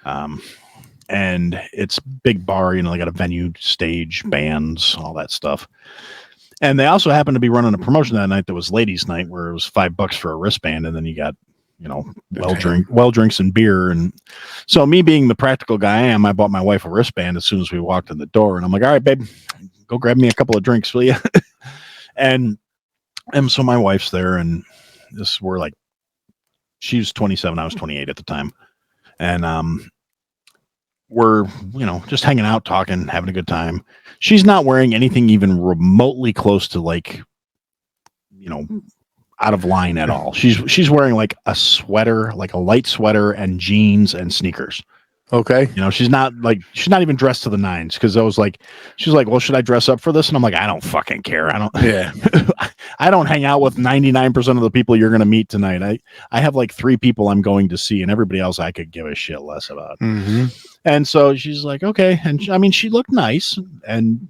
And it's big bar, they got a venue, stage, bands, all that stuff. And they also happened to be running a promotion that night that was ladies' night, where it was $5 for a wristband, and then you got, well drinks and beer. And so, me being the practical guy I am, I bought my wife a wristband as soon as we walked in the door, and I'm like, "All right, babe, go grab me a couple of drinks, will you?" and so my wife's there, and we're like, she was 27, I was 28 at the time, and we're just hanging out, talking, having a good time. She's not wearing anything even remotely close to out of line at all. She's wearing like a sweater, like a light sweater, and jeans and sneakers. Okay. She's not even dressed to the nines, because she's like, well, should I dress up for this? And I'm like, I don't fucking care. I don't hang out with 99% of the people you're going to meet tonight. I have like 3 people I'm going to see, and everybody else I could give a shit less about. Mm-hmm. And so she's like, okay. And she looked nice, and,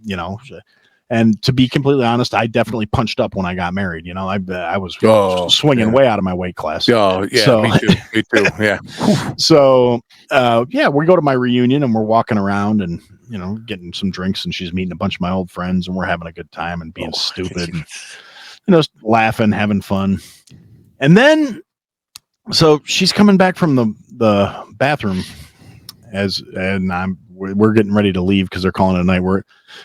and to be completely honest, I definitely punched up when I got married. I was swinging way out of my weight class. Oh, yeah, so, me too. Yeah. So, we go to my reunion, and we're walking around and, getting some drinks, and she's meeting a bunch of my old friends, and we're having a good time and being stupid, and, laughing, having fun. And then, so she's coming back from the bathroom we're getting ready to leave because they're calling it a night.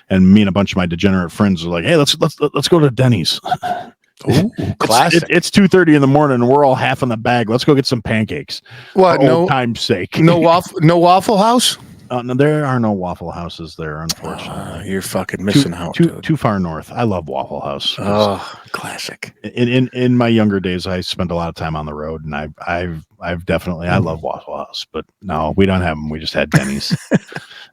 And me and a bunch of my degenerate friends are like, hey, let's go to Denny's. Ooh, classic. It's 2:30 in the morning, and we're all half in the bag. Let's go get some pancakes. What? For old time's sake. No Waffle House? No, there are no Waffle Houses there, unfortunately. You're fucking missing out. Too far north. I love Waffle House. Oh, classic. In my younger days, I spent a lot of time on the road, and I've definitely I love Waffle House, but no, we don't have them. We just had Denny's,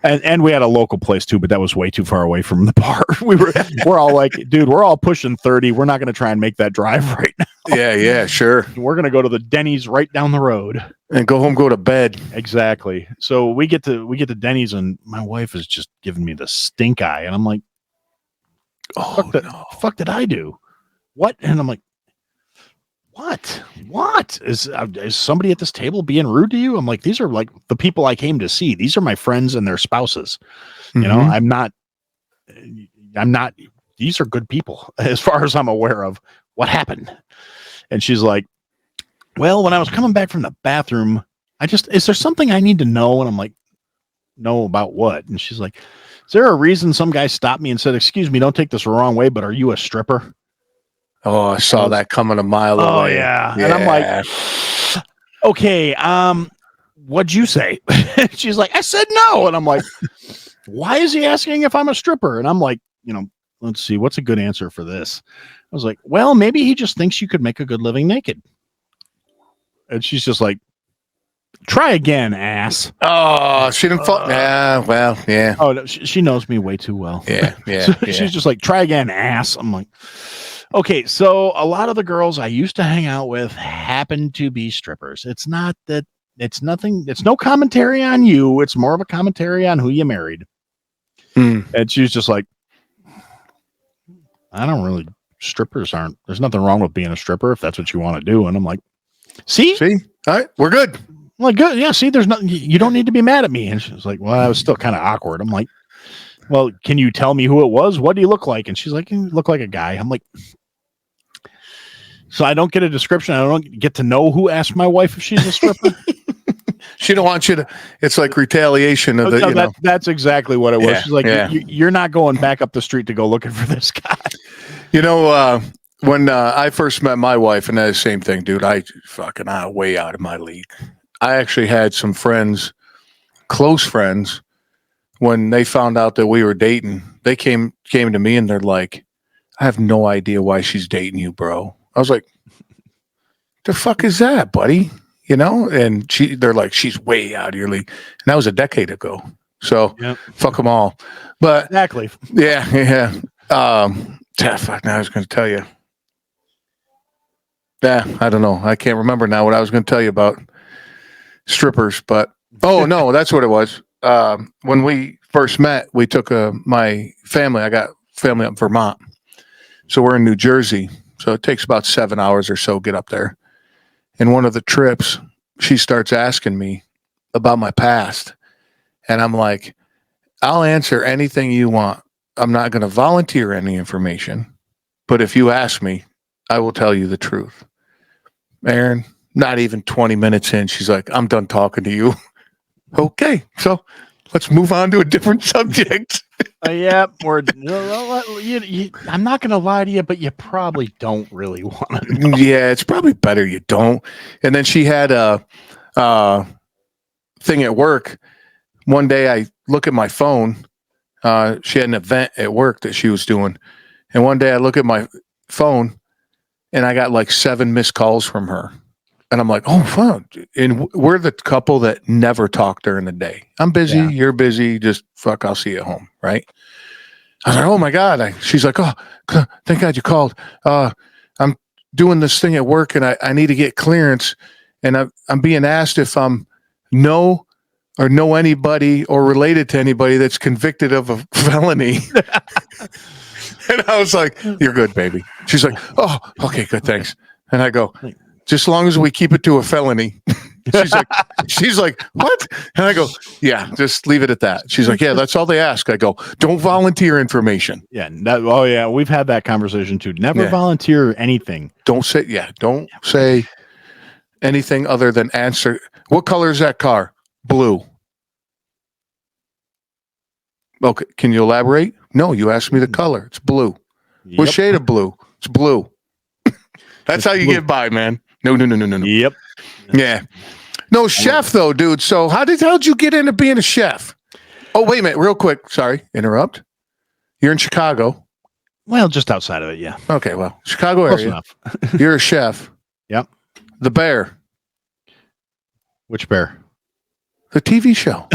and we had a local place too, but that was way too far away from the bar. We're all like, dude, we're all pushing 30. We're not going to try and make that drive right now. Yeah, sure. We're going to go to the Denny's right down the road and go home, go to bed. Exactly. So we get to Denny's, and my wife is just giving me the stink eye, and I'm like, fuck did I do? What? And I'm like, what is somebody at this table being rude to you? I'm like, these are like the people I came to see. These are my friends and their spouses. Mm-hmm. I'm not, these are good people as far as I'm aware of. What happened? And she's like, well, when I was coming back from the bathroom, is there something I need to know? And I'm like, no, about what? And she's like, is there a reason some guy stopped me and said, excuse me, don't take this the wrong way, but are you a stripper? Oh, I saw that coming a mile away. Oh, yeah. And I'm like, okay, what'd you say? She's like, I said no. And I'm like, why is he asking if I'm a stripper? And I'm like, let's see, what's a good answer for this? I was like, well, maybe he just thinks you could make a good living naked. And she's just like, try again, ass. Oh, she didn't fall. Well, yeah. Oh, no, she knows me way too well. Yeah. So she's just like, try again, ass. I'm like, okay, so a lot of the girls I used to hang out with happen to be strippers. It's not that, it's nothing, it's no commentary on you. It's more of a commentary on who you married. And she's just like, I don't really, there's nothing wrong with being a stripper if that's what you want to do. And I'm like, see, all right, we're good. I'm like, good. Yeah. See, there's nothing, you don't need to be mad at me. And she's like, well, I was still kind of awkward. I'm like, well, can you tell me who it was? What do you look like? And she's like, you look like a guy. I'm like, so I don't get a description. I don't get to know who asked my wife if she's a stripper. She don't want you to. It's like retaliation of the. That's exactly what it was. She's like, you're not going back up the street to go looking for this guy. When I first met my wife, and that's the same thing, dude. I way out of my league. I actually had some friends, close friends, when they found out that we were dating. They came to me and they're like, "I have no idea why she's dating you, bro." I was like, "The fuck is that, buddy?" And they're like, "She's way out of your league." And that was a decade ago. So fuck them all. But exactly. Yeah. Fuck. Now I was going to tell you. Yeah, I don't know. I can't remember now what I was going to tell you about strippers, but oh no, that's what it was. When we first met, we took my family. I got family up in Vermont, so we're in New Jersey. So it takes about 7 hours or so to get up there. And one of the trips, she starts asking me about my past, and I'm like, I'll answer anything you want. I'm not going to volunteer any information, but if you ask me, I will tell you the truth. Aaron, not even 20 minutes in, she's like, I'm done talking to you. Okay, so let's move on to a different subject. Yeah, or I'm not going to lie to you, but you probably don't really want to know. Yeah, it's probably better you don't. And then she had a thing at work. One day I look at my phone. She had an event at work that she was doing. And one day I look at my phone and I got like 7 missed calls from her. And I'm like, oh, fuck. And we're the couple that never talk during the day. I'm busy. Yeah. You're busy. Just fuck, I'll see you at home. Right. I was like, oh my God. She's like, oh, thank God you called. I'm doing this thing at work and I need to get clearance. And I'm being asked if I'm know anybody or related to anybody that's convicted of a felony. And I was like, you're good, baby. She's like, oh, okay, good, thanks. And I go, just as long as we keep it to a felony. she's like, what? And I go, yeah, just leave it at that. She's like, yeah, that's all they ask. I go, don't volunteer information. Yeah. Oh yeah. We've had that conversation too. Never volunteer anything. Don't say anything other than answer. What color is that car? Blue. Okay. Can you elaborate? No, you asked me the color. It's blue. Yep. What shade of blue? It's blue. That's how you get by, man. No. Yep. Yeah. No, chef though, dude. So how'd you get into being a chef? Oh, wait a minute, real quick. Sorry, interrupt. You're in Chicago. Well, just outside of it, yeah. Okay, well, Chicago Close area. enough. You're a chef. Yep. The Bear. Which Bear? The TV show.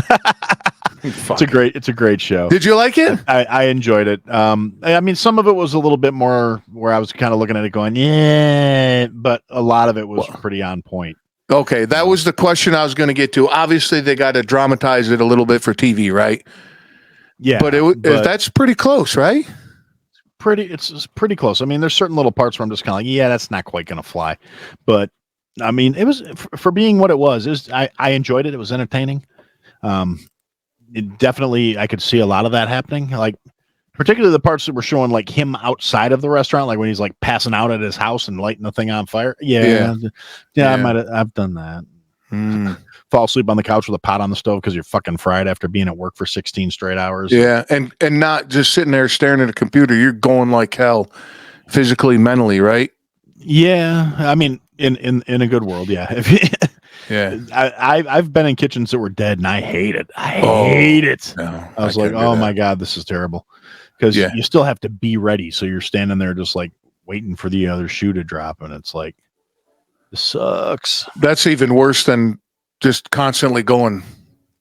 It's a great show. Did you like it? I enjoyed it. I mean, some of it was a little bit more where I was kind of looking at it going, yeah, but a lot of it was pretty on point. Okay, that was the question I was going to get to. Obviously, they got to dramatize it a little bit for TV, right? Yeah, but that's pretty close, right? It's pretty close. I mean, there's certain little parts where I'm just kind of like, yeah, that's not quite going to fly. But I mean, it was for being what it was. I enjoyed it. It was entertaining. It definitely, I could see a lot of that happening. Like, particularly the parts that were showing like him outside of the restaurant, like when he's like passing out at his house and lighting the thing on fire. Yeah. I've done that. Fall asleep on the couch with a pot on the stove because you're fucking fried after being at work for 16 straight hours. Yeah, and not just sitting there staring at a computer. You're going like hell, physically, mentally, right? Yeah, I mean, in a good world, yeah. Yeah, I've been in kitchens that were dead, and I hate it. I hate it. No, I was like, oh my God, this is terrible. Because you still have to be ready, so you're standing there just like waiting for the other shoe to drop, and it's like, this sucks. That's even worse than just constantly going.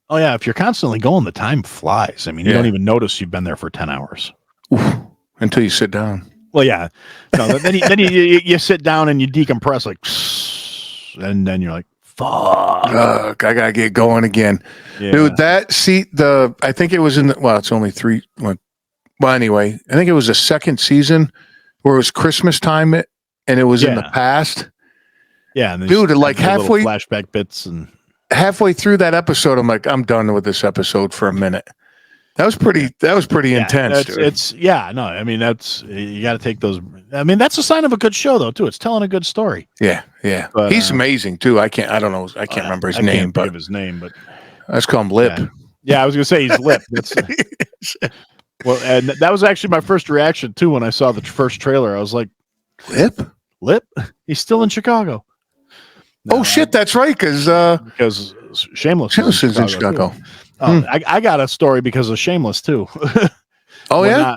Oh yeah, if you're constantly going, the time flies. I mean, you don't even notice you've been there for 10 hours. Oof, until you sit down. Well, yeah. No, then you sit down and you decompress like, and then you're like, fuck. I gotta get going again. Yeah. Dude, that seat, I think it was it's only 3. Well, anyway, I think it was the second season where it was Christmas time and it was in the past. Yeah. And dude, like halfway flashback bits and halfway through that episode, I'm like, I'm done with this episode for a minute. That was pretty intense. Dude. I mean, you got to take those. I mean, that's a sign of a good show though, too. It's telling a good story. Yeah. But, he's amazing too. I can't remember his name, but let's call him Lip. Yeah, I was gonna say he's Lip. Well, and that was actually my first reaction too when I saw the first trailer. I was like, Lip? He's still in Chicago. No, shit, that's right, because Shameless is in Chicago. I got a story because of Shameless too. Yeah.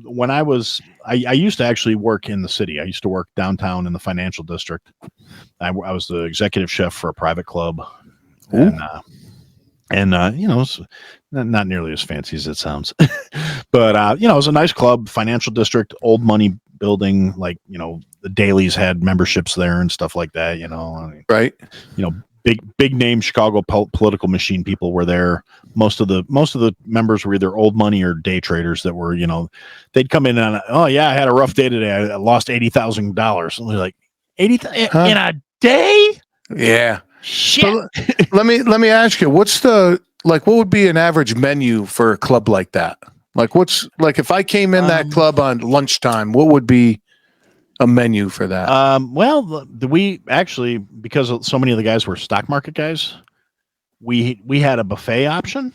When I used to actually work in the city. I used to work downtown in the financial district. I was the executive chef for a private club, and it's not nearly as fancy as it sounds, but it was a nice club, financial district, old money building. Like, the dailies had memberships there and stuff like that, Right. Big name Chicago political machine people were there. Most of the members were either old money or day traders that were, they'd come in and, oh yeah, I had a rough day today. I lost $80,000. And they're like, 80 in a day? Yeah. Shit. Let me ask you, what would be an average menu for a club like that? Like if I came in that club on lunchtime, what would be a menu for that? Well, we actually, because so many of the guys were stock market guys, we had a buffet option,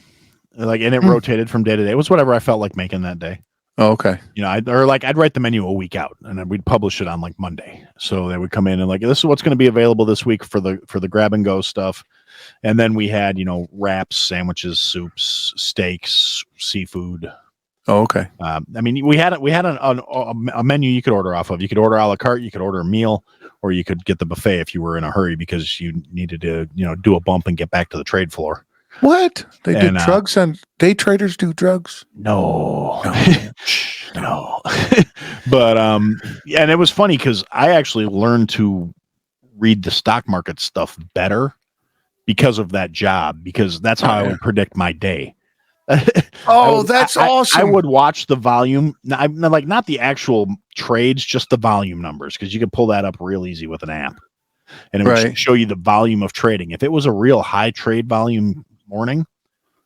and it rotated from day to day. It was whatever I felt like making that day. Oh, okay. I'd write the menu a week out, and then we'd publish it on like Monday. So they would come in and this is what's going to be available this week for the grab and go stuff. And then we had, wraps, sandwiches, soups, steaks, seafood. Oh, okay. We had a menu you could order off of. You could order a la carte, you could order a meal, or you could get the buffet if you were in a hurry because you needed to, do a bump and get back to the trade floor. What? They do drugs and day traders do drugs? No. No. But and it was funny because I actually learned to read the stock market stuff better because of that job, because that's how I would predict my day. That's awesome. I would watch the volume, not the actual trades, just the volume numbers, because you could pull that up real easy with an app, and it would show you the volume of trading. If it was a real high trade volume morning,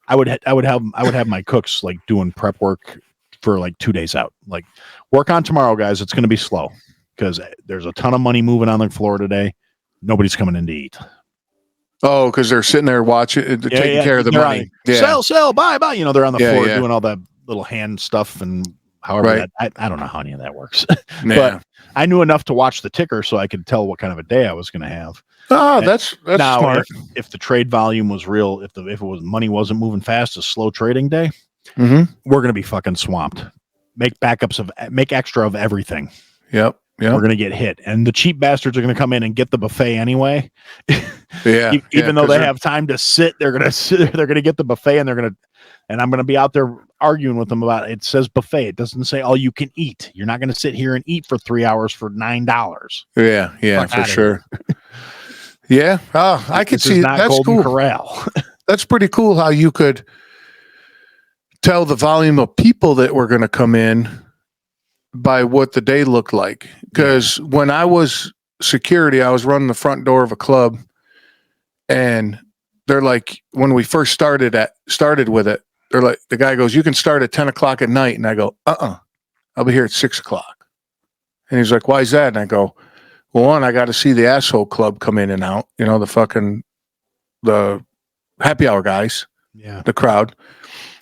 I would have my cooks doing prep work for 2 days out. Work on tomorrow, guys. It's going to be slow because there's a ton of money moving on the floor today. Nobody's coming in to eat. Oh, because they're sitting there watching, taking care of the money. Sell, buy. They're on the floor doing all that little hand stuff and however I don't know how any of that works. But I knew enough to watch the ticker so I could tell what kind of a day I was going to have. Oh, that's now, smart. If the trade volume was real, if it was money wasn't moving fast, a slow trading day, we're going to be fucking swamped. Make extra of everything. Yep. We're going to get hit, and the cheap bastards are going to come in and get the buffet anyway. Even though they have time to sit, they're going to get the buffet, and I'm going to be out there arguing with them about it. It says buffet. It doesn't say all you can eat. You're not going to sit here and eat for 3 hours for $9. Yeah, for sure. Yeah. Oh, I could see that's Golden cool. Corral. That's pretty cool how you could tell the volume of people that were going to come in by what the day looked like. Because when I was security, I was running the front door of a club, and they're like, when we first started with it, they're like, the guy goes, you can start at 10 o'clock at night. And I go, I'll be here at 6 o'clock. And he's like, why is that? And I go, well, one, I got to see the asshole club come in and out, the happy hour guys, the crowd.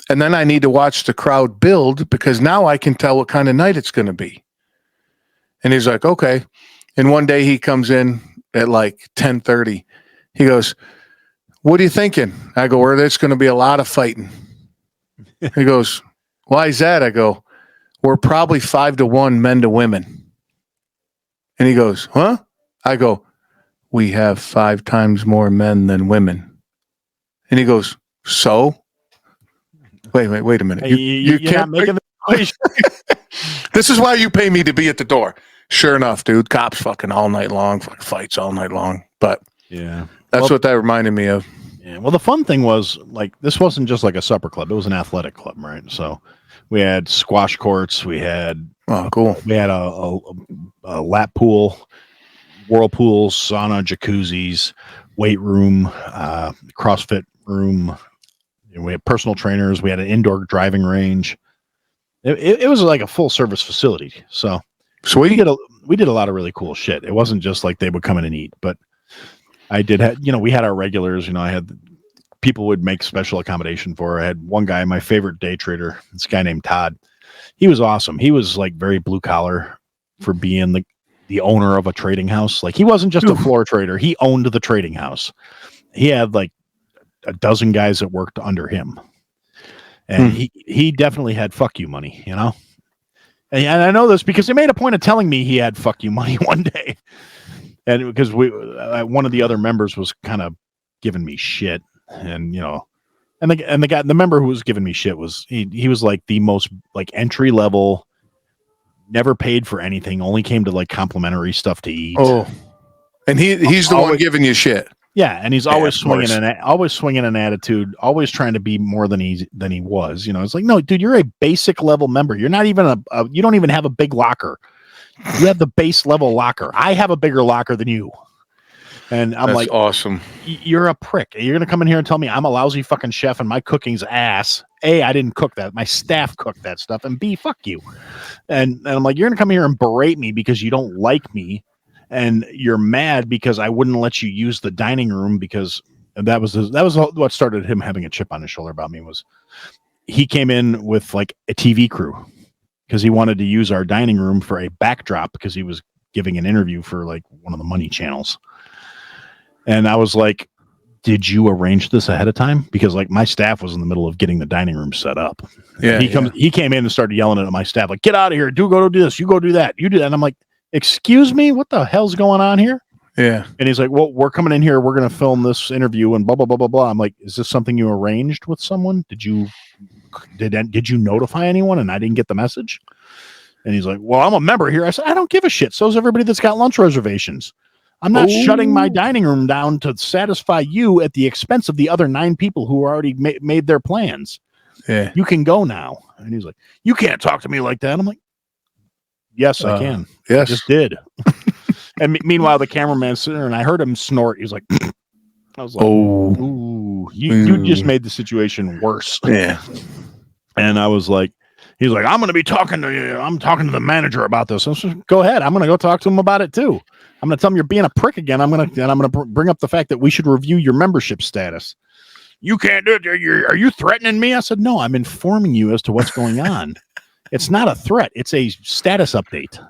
And then I need to watch the crowd build, because now I can tell what kind of night it's going to be. And he's like, okay. And one day he comes in at 10:30. He goes, what are you thinking? I go, well, there's going to be a lot of fighting. He goes, why is that? I go, we're probably 5-1 men to women. And he goes, huh? I go, we have 5 times more men than women. And he goes, so? Wait a minute. You can't make it. This is why you pay me to be at the door. Sure enough, dude. Cops fucking all night long, fights all night long. But that's what that reminded me of. Yeah. Well, the fun thing was, this wasn't just like a supper club. It was an athletic club, right? So we had squash courts. We had cool. We had a lap pool, whirlpools, sauna, jacuzzis, weight room, CrossFit room. We had personal trainers. We had an indoor driving range. It was like a full service facility. So we did a lot of really cool shit. It wasn't just like they would come in and eat, but I did have, we had our regulars, I had people would make special accommodation for. I had one guy, my favorite day trader, this guy named Todd. He was awesome. He was very blue collar for being the owner of a trading house. He wasn't just a floor trader. He owned the trading house. He had a dozen guys that worked under him, and he definitely had fuck you money, and I know this because he made a point of telling me he had fuck you money one day, and because one of the other members was kind of giving me shit, and the member who was giving me shit was he was the most entry level never paid for anything, only came to like complimentary stuff to eat. Oh, and he's the one giving you shit. Yeah, and he's always swinging an attitude, always trying to be more than he was. You know, it's like, no, dude, you're a basic level member. You're not even you don't even have a big locker. You have the base level locker. I have a bigger locker than you. And I'm like, awesome. You're a prick. You're going to come in here and tell me I'm a lousy fucking chef and my cooking's ass. A, I didn't cook that. My staff cooked that stuff. And B, fuck you. And I'm like, you're going to come here and berate me because you don't like me. And you're mad because I wouldn't let you use the dining room because that was what started him having a chip on his shoulder about me. Was he came in with like a TV crew because he wanted to use our dining room for a backdrop because he was giving an interview for like one of the money channels. And I was like, did you arrange this ahead of time? Because like my staff was in the middle of getting the dining room set up. Yeah. He came in and started yelling at my staff, like, get out of here. Go do this. You go do that. You do that. And I'm like, excuse me, what the hell's going on here? Yeah. And he's like, well, we're coming in here. We're going to film this interview and blah, blah, blah, blah, blah. I'm like, is this something you arranged with someone? Did you notify anyone? And I didn't get the message. And he's like, well, I'm a member here. I said, I don't give a shit. So is everybody that's got lunch reservations. I'm not shutting my dining room down to satisfy you at the expense of the other 9 people who already made their plans. Yeah. You can go now. And he's like, you can't talk to me like that. I'm like, yes, I can. Yes. I just did. And meanwhile, the cameraman's sitting there and I heard him snort. He's like, I was like, ooh, you just made the situation worse. Yeah. And I was like, he's like, I'm talking to the manager about this. I said, go ahead. I'm going to go talk to him about it too. I'm going to tell him you're being a prick again. I'm going to bring up the fact that we should review your membership status. You can't do it. Are you threatening me? I said, no, I'm informing you as to what's going on. It's not a threat. It's a status update.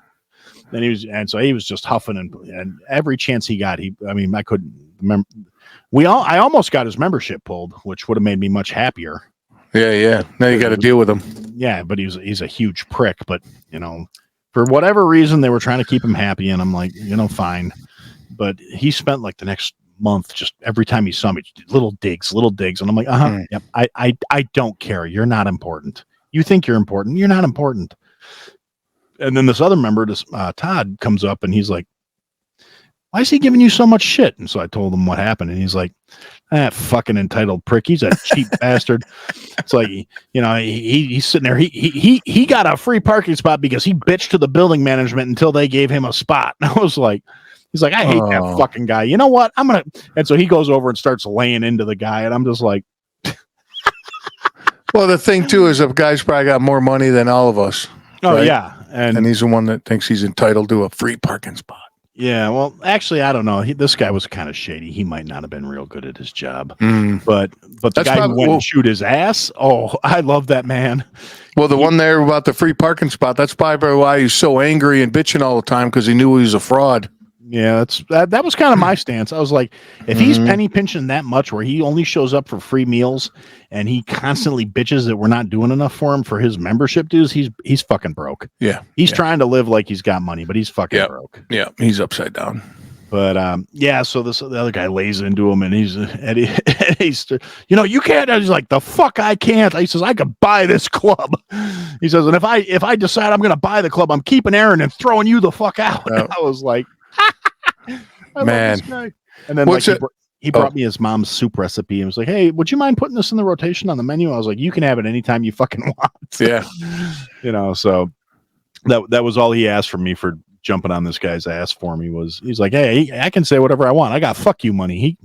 And so he was just huffing and every chance he got, I couldn't remember. I almost got his membership pulled, which would have made me much happier. Yeah. Now you got to deal with him. Yeah, but he's a huge prick. But for whatever reason, they were trying to keep him happy, and I'm like, fine. But he spent like the next month just every time he saw me, little digs, and I'm like, yep. I don't care. You're not important. You think you're important. You're not important. And then this other member, Todd, comes up and he's like, why is he giving you so much shit? And so I told him what happened. And he's like, that fucking entitled prick. He's a cheap bastard. It's like, he's sitting there. He got a free parking spot because he bitched to the building management until they gave him a spot. And I was like, he's like, I hate that fucking guy. You know what? And so he goes over and starts laying into the guy. And I'm just like, well, the thing too is the guy's probably got more money than all of us. Oh, right? yeah. And he's the one that thinks he's entitled to a free parking spot. Yeah, well, actually, I don't know. This guy was kind of shady. He might not have been real good at his job. But the guy who went and shoot his ass, I love that man. Well, the one there about the free parking spot, that's probably why he's so angry and bitching all the time, because he knew he was a fraud. Yeah, that was kind of my stance. I was like, if he's penny pinching that much where he only shows up for free meals and he constantly bitches that we're not doing enough for him for his membership dues, he's fucking broke. Yeah. He's trying to live like he's got money, but he's fucking broke. Yeah, he's upside down. But so the other guy lays into him and he's you can't. He's like, the fuck I can't. He says, I could buy this club. He says, and if I decide I'm gonna buy the club, I'm keeping Aaron and throwing you the fuck out. Oh. I was like, man. And then he brought me his mom's soup recipe and was like, hey, would you mind putting this in the rotation on the menu? I was like, you can have it anytime you fucking want. Yeah. So that was all he asked from me for jumping on this guy's ass for me. He's like, hey, I can say whatever I want. I got fuck you money.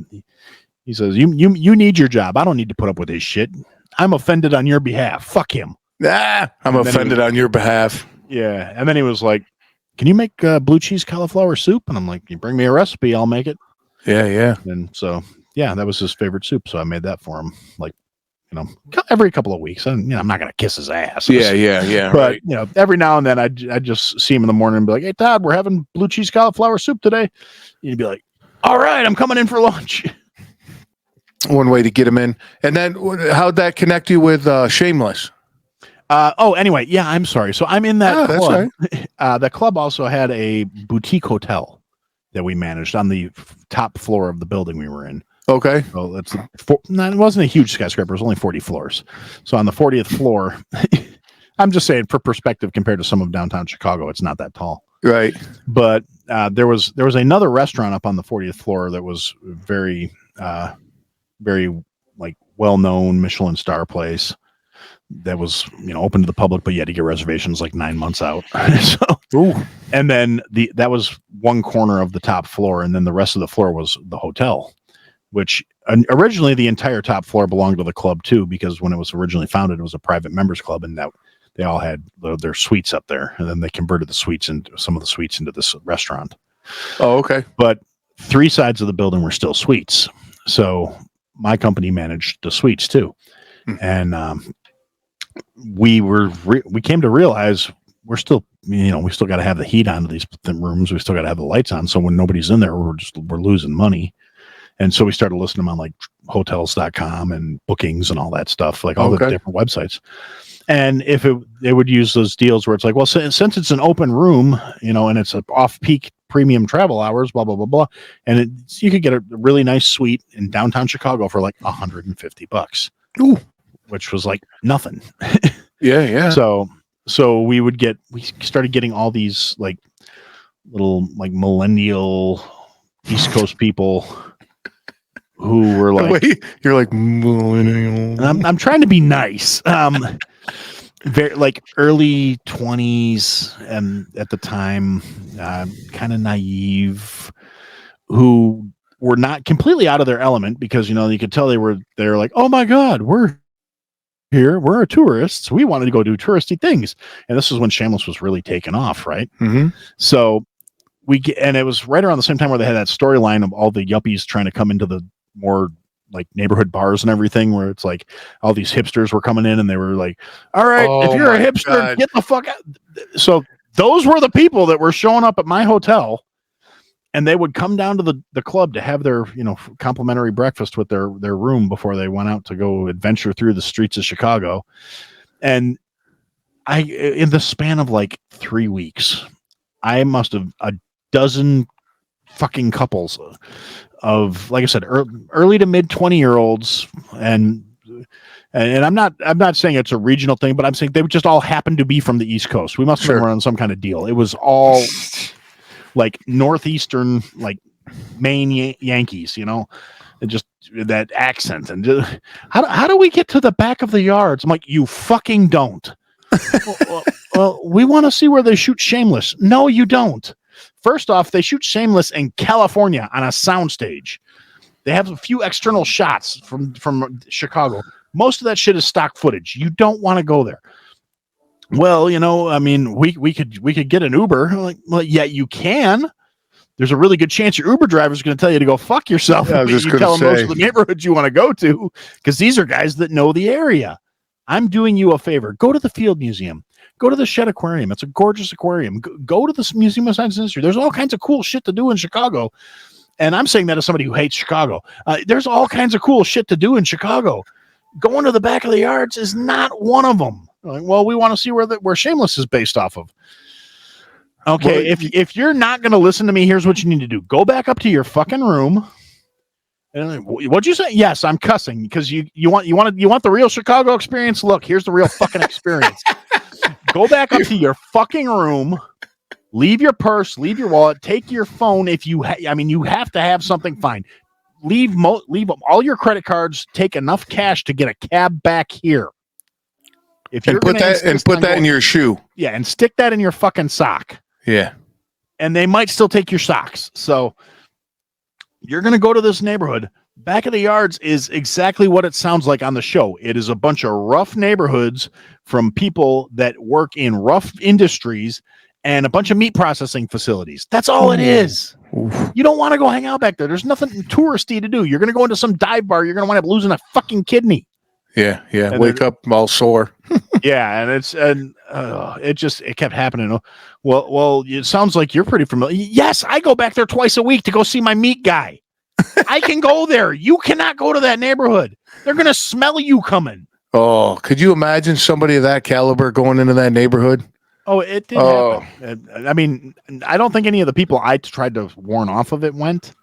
He says, you need your job. I don't need to put up with his shit. I'm offended on your behalf. Fuck him. I'm offended on your behalf. Yeah. And then he was like, can you make blue cheese cauliflower soup? And I'm like, you bring me a recipe, I'll make it. Yeah. And so, that was his favorite soup. So I made that for him, like, every couple of weeks. And, I'm not going to kiss his ass. Yeah. But, every now and then I just see him in the morning and be like, hey, Todd, we're having blue cheese cauliflower soup today. And he'd be like, all right, I'm coming in for lunch. One way to get him in. And then how'd that connect you with Shameless? Anyway, I'm sorry. So I'm in that club. That's right. The club also had a boutique hotel that we managed on the top floor of the building we were in. Okay. So it wasn't a huge skyscraper. It was only 40 floors. So on the 40th floor, I'm just saying for perspective compared to some of downtown Chicago, it's not that tall. Right. But there was another restaurant up on the 40th floor that was very, very like well-known Michelin star place that was, open to the public, but you had to get reservations like 9 months out. Ooh. And then that was one corner of the top floor. And then the rest of the floor was the hotel, which originally the entire top floor belonged to the club too, because when it was originally founded, it was a private members club, and that they all had their suites up there. And then they converted some of the suites into this restaurant. Oh, okay. But 3 sides of the building were still suites. So my company managed the suites too. And we came to realize we're still, we still got to have the heat on to these rooms. We still got to have the lights on. So when nobody's in there, we're losing money. And so we started listing them on like hotels.com and bookings and all that stuff, like all the different websites. And if they would use those deals where it's like, well, since it's an open room, and it's an off-peak premium travel hours, blah, blah, blah, blah. And you could get a really nice suite in downtown Chicago for like $150. Ooh. Which was like nothing. Yeah. So we started getting all these like little like millennial East Coast people who were like, wait, you're like millennial. I'm trying to be nice. Very like early 20s and at the time, kind of naive, who were not completely out of their element because, you could tell they're like, oh my God, we're here. We're tourists. We wanted to go do touristy things. And this is when Shameless was really taken off. Right. Mm-hmm. So and it was right around the same time where they had that storyline of all the yuppies trying to come into the more like neighborhood bars and everything, where it's like all these hipsters were coming in and they were like, all right, if you're a hipster, get the fuck out. So those were the people that were showing up at my hotel, and they would come down to the club to have their, complimentary breakfast with their room before they went out to go adventure through the streets of Chicago. And in the span of like 3 weeks, I must have a dozen fucking couples of, like I said, early to mid 20-year-olds. And I'm not saying it's a regional thing, but I'm saying they just all happened to be from the East Coast. We must have been on some kind of deal. It was all like Northeastern, like Maine Yankees, and just that accent. And just, how do we get to the back of the yards? I'm like, you fucking don't. well, we want to see where they shoot Shameless. No, you don't. First off, they shoot Shameless in California on a soundstage. They have a few external shots from Chicago. Most of that shit is stock footage. You don't want to go there. Well, I mean, we could get an Uber. I'm like, well, yeah, you can. There's a really good chance your Uber driver is going to tell you to go fuck yourself. Yeah, I was just you tell them most of the neighborhoods you want to go to, because these are guys that know the area. I'm doing you a favor. Go to the Field Museum. Go to the Shed Aquarium. It's a gorgeous aquarium. Go to the Museum of Science and History. There's all kinds of cool shit to do in Chicago. And I'm saying that as somebody who hates Chicago. There's all kinds of cool shit to do in Chicago. Going to the back of the yards is not one of them. Like, well, we want to see where Shameless is based off of. Okay, well, if you're not going to listen to me, here's what you need to do. Go back up to your fucking room. And what'd you say? Yes, I'm cussing because you want the real Chicago experience. Look, here's the real fucking experience. Go back up to your fucking room. Leave your purse. Leave your wallet. Take your phone. If you, you have to have something. Fine. Leave all your credit cards. Take enough cash to get a cab back here. If you're put that in your shoe. Yeah, and stick that in your fucking sock. Yeah. And they might still take your socks. So you're going to go to this neighborhood. Back of the yards is exactly what it sounds like on the show. It is a bunch of rough neighborhoods from people that work in rough industries and a bunch of meat processing facilities. That's all it is. Oof. You don't want to go hang out back there. There's nothing touristy to do. You're going to go into some dive bar. You're going to wind up losing a fucking kidney. Yeah. And wake up all sore. Yeah, and it kept happening. Well, it sounds like you're pretty familiar. Yes, I go back there twice a week to go see my meat guy. I can go there. You cannot go to that neighborhood. They're going to smell you coming. Oh, could you imagine somebody of that caliber going into that neighborhood? Oh, it did happen. I mean, I don't think any of the people I tried to warn off of it went.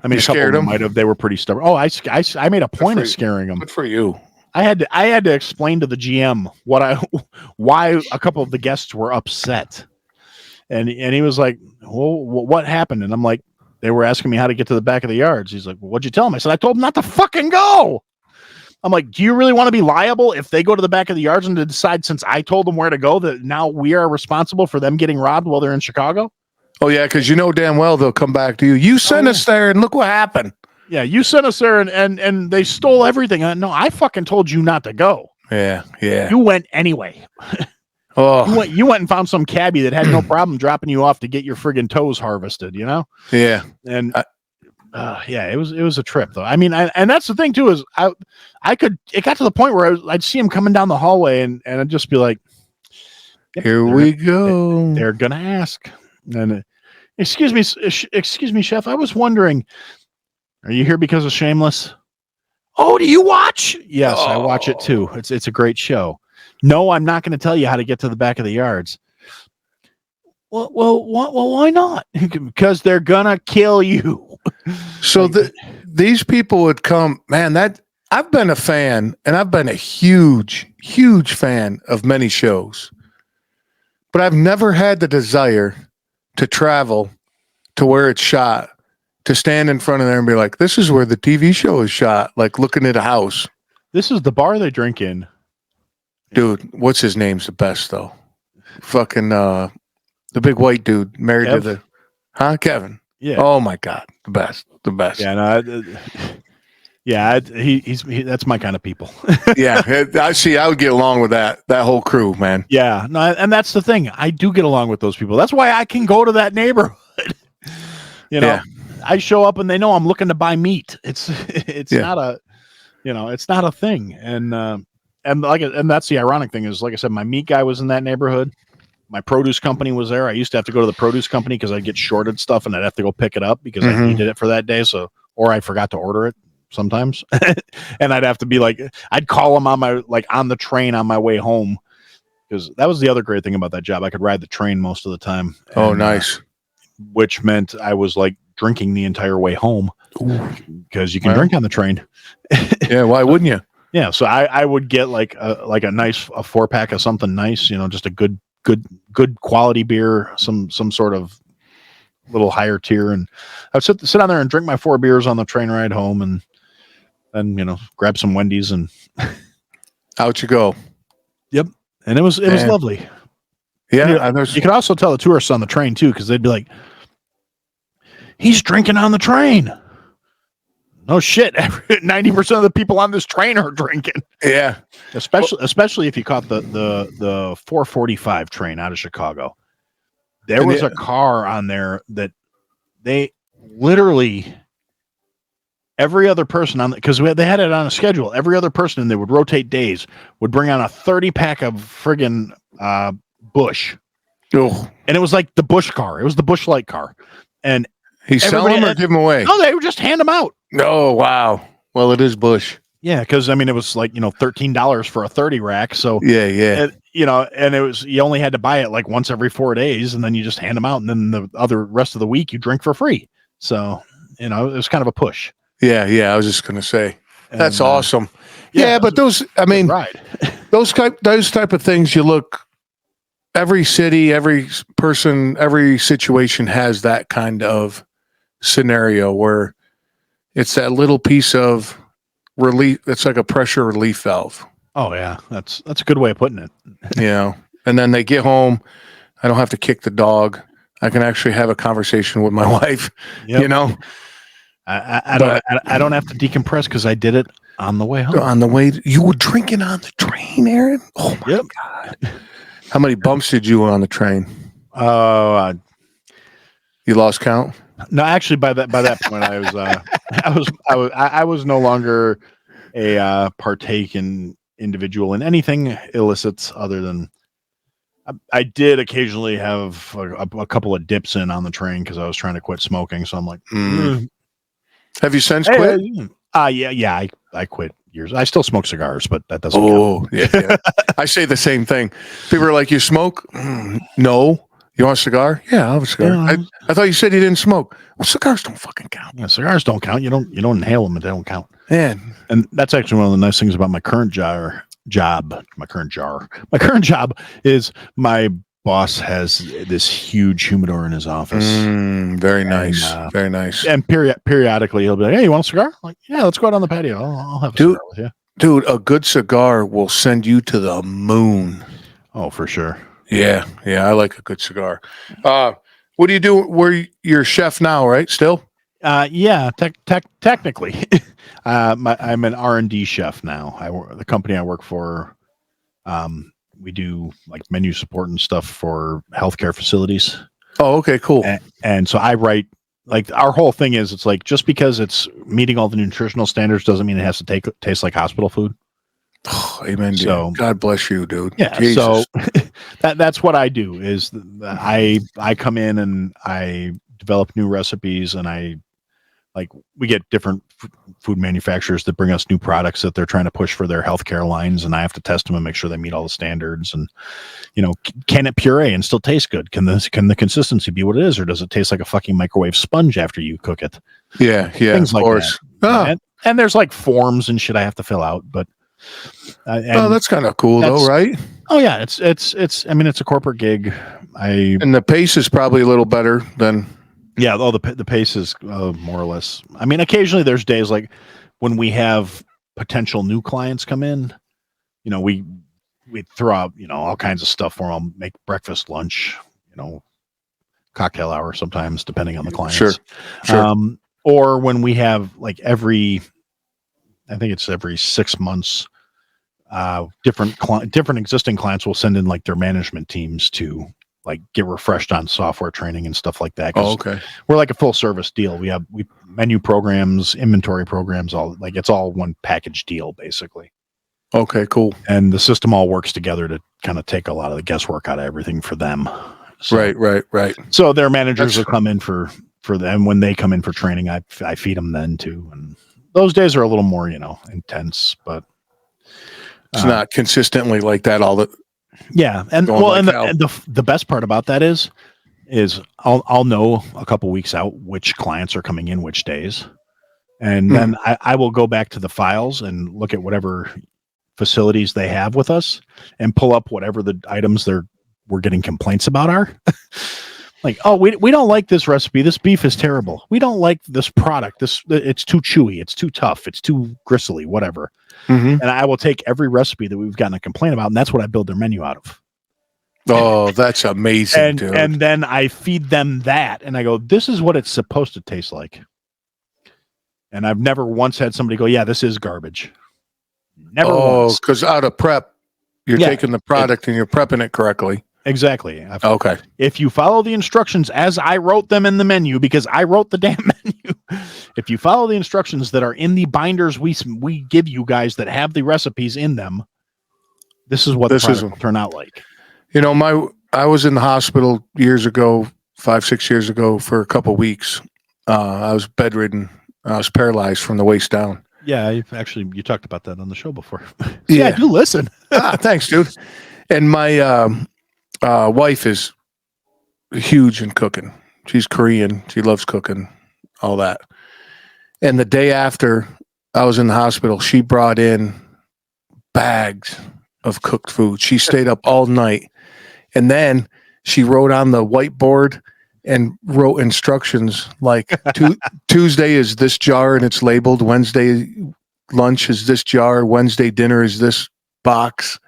I mean, you a couple scared of them might have. They were pretty stubborn. Oh, I made a point of scaring them. Good for you. I had to explain to the GM why a couple of the guests were upset, and he was like, "Well, what happened?" And I'm like, "They were asking me how to get to the back of the yards." He's like, "Well, what'd you tell them?" I said, "I told them not to fucking go." I'm like, "Do you really want to be liable if they go to the back of the yards and decide since I told them where to go that now we are responsible for them getting robbed while they're in Chicago?" Oh yeah, because you know damn well they'll come back to you. You sent us there, and look what happened. Yeah, you sent us there, and they stole everything. No, I fucking told you not to go. Yeah. You went anyway. Oh, you went and found some cabbie that had no problem dropping you off to get your friggin' toes harvested. You know? yeah. And yeah, it was a trip though. I mean, and that's the thing too is I could. It got to the point where I'd see him coming down the hallway, and I'd just be like, yep, "Here we go." They're gonna ask. And excuse me, chef. I was wondering. Are you here because of Shameless? Oh, do you watch? Yes, I watch it too. It's a great show. No, I'm not going to tell you how to get to the back of the yards. Well, why not? Because they're gonna kill you. So these people would come, man. That I've been a fan, and I've been a huge fan of many shows, but I've never had the desire to travel to where it's shot. To stand in front of there and be like, this is where the TV show is shot, like looking at a house. This is the bar they drink in. Dude, what's his name's the best though? Fucking the big white dude married to the Kevin. Yeah. Oh my God. The best. Yeah, no, yeah, he's that's my kind of people. Yeah. I would get along with that whole crew, man. Yeah, no, and that's the thing. I do get along with those people. That's why I can go to that neighborhood. You know. Yeah. I show up and they know I'm looking to buy meat. It's not a thing. And that's the ironic thing is, like I said, my meat guy was in that neighborhood. My produce company was there. I used to have to go to the produce company because I'd get shorted stuff and I'd have to go pick it up because I needed it for that day. So, or I forgot to order it sometimes. And I'd have to be like, I'd call them on the train on my way home. Because that was the other great thing about that job. I could ride the train most of the time. Oh, nice. Which meant I was like drinking the entire way home because you can drink on the train. Yeah, why wouldn't you? Yeah, so I would get like a nice 4-pack of something nice, just a good quality beer, some sort of little higher tier, and I'd sit down there and drink my 4 beers on the train ride home, and then grab some Wendy's and out you go. Yep, and it was lovely. Yeah, you could also tell the tourists on the train too because they'd be like, he's drinking on the train. No shit. 90% of the people on this train are drinking. Yeah. Especially if you caught the 445 train out of Chicago. There was a car on there that they literally every other person on because they had it on a schedule. Every other person, and they would rotate days, would bring on a 30-pack of friggin' Bush. Oh. And it was like the Bush car. It was the Bush Light car. And he's selling them or give them away? No, they would just hand them out. Oh, wow. Well, it is Bush. Yeah, because I mean, it was like $13 for a 30 rack. So yeah, and it was you only had to buy it like once every 4 days, and then you just hand them out, and then the rest of the week you drink for free. So it was kind of a push. Yeah. I was just gonna say that's awesome. Yeah, but those, I mean, those type of things. You look. Every city, every person, every situation has that kind of scenario where it's that little piece of relief. It's like a pressure relief valve. Oh yeah, that's a good way of putting it. And then they get home. I don't have to kick the dog. I can actually have a conversation with my wife. Yep. I don't have to decompress because I did it on the way home. On the way, you were drinking on the train, Aaron. Oh my God. How many bumps did you on the train? You lost count? No, actually, by that point, I was no longer a partaking individual in anything illicit other than I did occasionally have a couple of dips in on the train because I was trying to quit smoking. So I'm like, Have you since quit? Yeah, I quit years. I still smoke cigars, but that doesn't count. Yeah. I say the same thing. People are like, you smoke? No. You want a cigar? Yeah, I'll have a cigar. I thought you said you didn't smoke. Well, cigars don't fucking count. Yeah, cigars don't count. You don't inhale them, and they don't count. Man. And that's actually one of the nice things about my current job. My current job is my boss has this huge humidor in his office. Very nice. Very nice. And periodically he'll be like, "Hey, you want a cigar?" I'm like, yeah, let's go out on the patio. I'll have a cigar with you. Dude, a good cigar will send you to the moon. Oh, for sure. Yeah. I like a good cigar. What do you do? You're a chef now, right? Still? Yeah, technically, I'm an R&D chef now. The company I work for, we do like menu support and stuff for healthcare facilities. Oh, okay, cool. And so I write, like, our whole thing is, it's like, just because it's meeting all the nutritional standards doesn't mean it has to taste like hospital food. Oh, amen. Dude. So God bless you, dude. Yeah. Jesus. So that's what I do. Is I come in and I develop new recipes, and we get different food manufacturers that bring us new products that they're trying to push for their healthcare lines, and I have to test them and make sure they meet all the standards. And can it puree and still taste good? Can the consistency be what it is, or does it taste like a fucking microwave sponge after you cook it? Yeah, things like course. that. And there's like forms and shit I have to fill out, but that's kind of cool though, right? Oh yeah, it's. I mean, it's a corporate gig. And the pace is probably a little better than. Yeah, the pace is more or less. I mean, occasionally there's days like when we have potential new clients come in. We throw out all kinds of stuff for them. I'll make breakfast, lunch, cocktail hour sometimes, depending on the clients. Sure. Or when we have like I think it's every 6 months, different existing clients will send in like their management teams to like get refreshed on software training and stuff like that. Oh, okay. We're like a full service deal. We menu programs, inventory programs, it's all one package deal basically. Okay, cool. And the system all works together to kind of take a lot of the guesswork out of everything for them. So, right. So their managers will come in for them. When they come in for training, I feed them then too. And those days are a little more, intense, but it's not consistently like that all the. Yeah. And the best part about that is I'll know a couple weeks out which clients are coming in which days. And then I will go back to the files and look at whatever facilities they have with us and pull up whatever the items we're getting complaints about are. Like, oh, we don't like this recipe. This beef is terrible. We don't like this product. It's too chewy. It's too tough. It's too gristly, whatever. And I will take every recipe that we've gotten a complaint about, and that's what I build their menu out of. Oh, that's amazing, dude. And then I feed them that, and I go, this is what it's supposed to taste like. And I've never once had somebody go, yeah, this is garbage. Never once. Because out of prep, you're taking the product and you're prepping it correctly. Exactly. Okay. If you follow the instructions as I wrote them in the menu, because I wrote the damn menu, if you follow the instructions that are in the binders we give you guys that have the recipes in them, this is what the product will turn out like. I was in the hospital years ago, 5-6 years ago, for a couple of weeks. I was bedridden. I was paralyzed from the waist down. Yeah, you talked about that on the show before. Yeah, I do listen. Thanks, dude. And my wife is huge in cooking. She's Korean. She loves cooking, all that. And the day after I was in the hospital, she brought in bags of cooked food. She stayed up all night. And then she wrote on the whiteboard and wrote instructions like Tuesday is this jar and it's labeled. Wednesday lunch is this jar. Wednesday dinner is this box.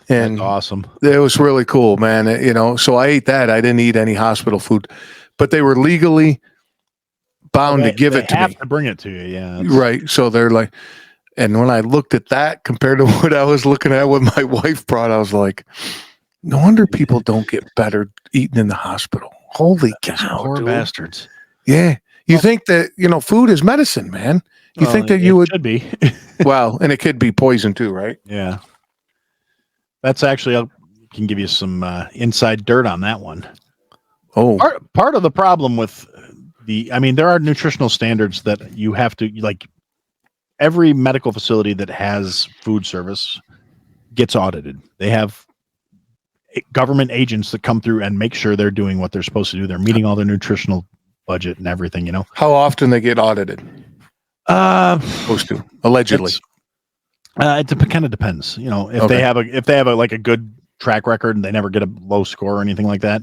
And that's awesome. It was really cool, man. So I ate that. I didn't eat any hospital food, but they were legally bound to give it to me. They have to bring it to you, yeah. Right. So they're like, and when I looked at that compared to what I was looking at what my wife brought, I was like, no wonder people don't get better eating in the hospital. Holy cow. Poor dude. bastards. Yeah. You think that, food is medicine, man. You think that you would. Should be. Well, and it could be poison too, right? Yeah. That's actually, I can give you some inside dirt on that one. Oh. Part of the problem with there are nutritional standards that you have to, like, every medical facility that has food service gets audited. They have government agents that come through and make sure they're doing what they're supposed to do. They're meeting all their nutritional budget and everything, How often they get audited? Supposed to, allegedly. It kind of depends. If they have a good track record and they never get a low score or anything like that,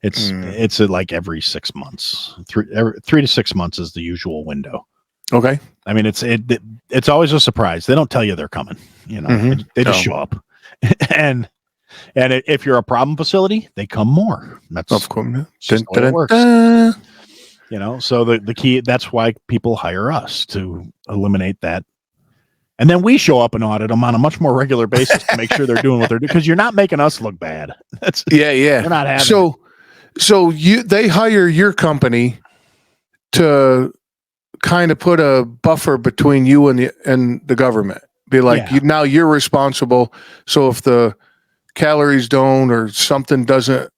it's like every 6 months. 3 to 6 months is the usual window. Okay. I mean, it's always a surprise. They don't tell you they're coming. They just show up. and if you're a problem facility, they come more. That's of course. just the way it works. So the key, that's why people hire us, to eliminate that. And then we show up and audit them on a much more regular basis to make sure they're doing what they're doing, because you're not making us look bad. Yeah. We're not having So they hire your company to kind of put a buffer between you and the government. Be like, now you're responsible. So if the calories don't or something doesn't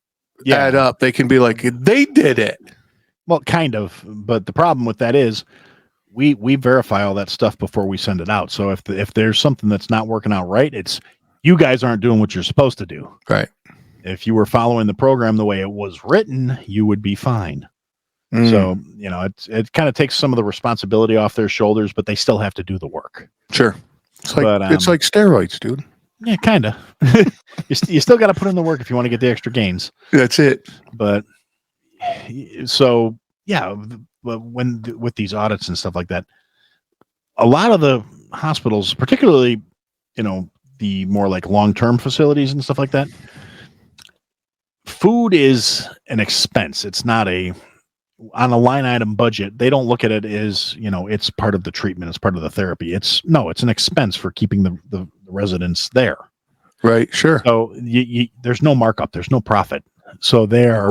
add up, they can be like, they did it. Well, kind of. But the problem with that is we verify all that stuff before we send it out. So if there's something that's not working out right, it's you guys aren't doing what you're supposed to do. Right. If you were following the program the way it was written, you would be fine. So, it kind of takes some of the responsibility off their shoulders, but they still have to do the work. Sure. It's like steroids, dude. Yeah, kind of. You still got to put in the work if you want to get the extra gains. That's it. But so, yeah, with these audits and stuff like that, a lot of the hospitals, particularly, the more like long-term facilities and stuff like that, food is an expense. It's not on a line item budget. They don't look at it as, it's part of the treatment. It's part of the therapy. It's an expense for keeping the residents there. Right. Sure. So there's no markup. There's no profit. So they are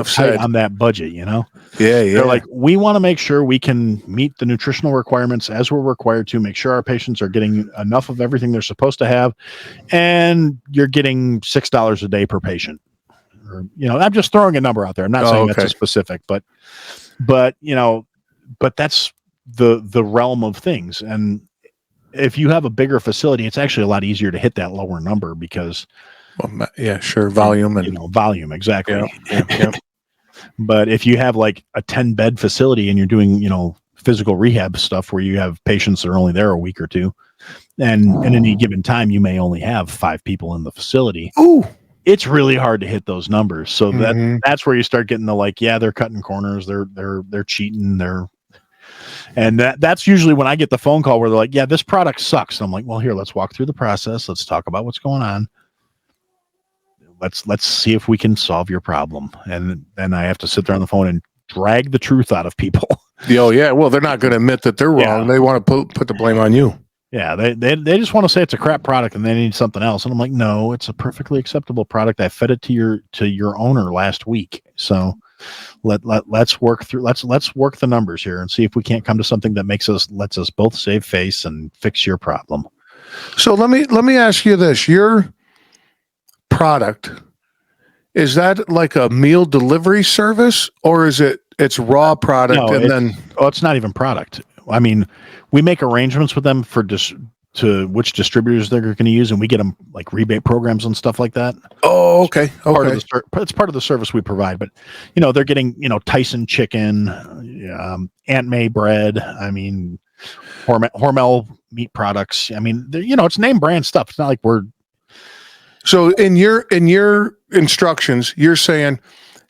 tight on that budget, Yeah. They're like, we want to make sure we can meet the nutritional requirements as we're required to, make sure our patients are getting enough of everything they're supposed to have. And you're getting $6 a day per patient. Or, I'm just throwing a number out there. I'm not saying that's a specific, but that's the realm of things. And if you have a bigger facility, it's actually a lot easier to hit that lower number because volume and volume. Exactly. Yeah. But if you have like a 10-bed facility and you're doing, physical rehab stuff where you have patients that are only there a week or two, and at any given time, you may only have 5 people in the facility. Ooh. It's really hard to hit those numbers. So that's where you start getting the they're cutting corners. They're cheating. And that's usually when I get the phone call where they're like, yeah, this product sucks. And I'm like, well, here, let's walk through the process. Let's talk about what's going on. Let's see if we can solve your problem. And then I have to sit there on the phone and drag the truth out of people. Oh yeah. Well, they're not going to admit that they're wrong. Yeah. They want to put the blame on you. Yeah, they just want to say it's a crap product and they need something else. And I'm like, no, it's a perfectly acceptable product. I fed it to your owner last week. So let's work through let's work the numbers here and see if we can't come to something that lets us both save face and fix your problem. So let me ask you this. Your product, is that like a meal delivery service, or is it's raw product? No, it's not even product. I mean, we make arrangements with them to which distributors they're going to use, and we get them like rebate programs and stuff like that. Oh, okay. It's part of the service we provide, but they're getting Tyson chicken, Aunt May bread. I mean, Hormel meat products. I mean, it's name brand stuff. It's not like we're. So in your instructions, you're saying,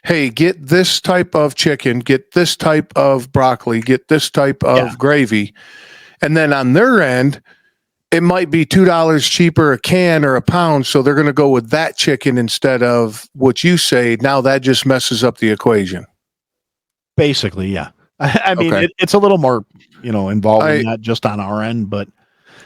hey, get this type of chicken, get this type of broccoli, get this type of gravy. And then on their end, it might be $2 cheaper a can or a pound. So they're going to go with that chicken instead of what you say. Now that just messes up the equation. Basically, yeah. I mean, it's a little more, involved in that just on our end, but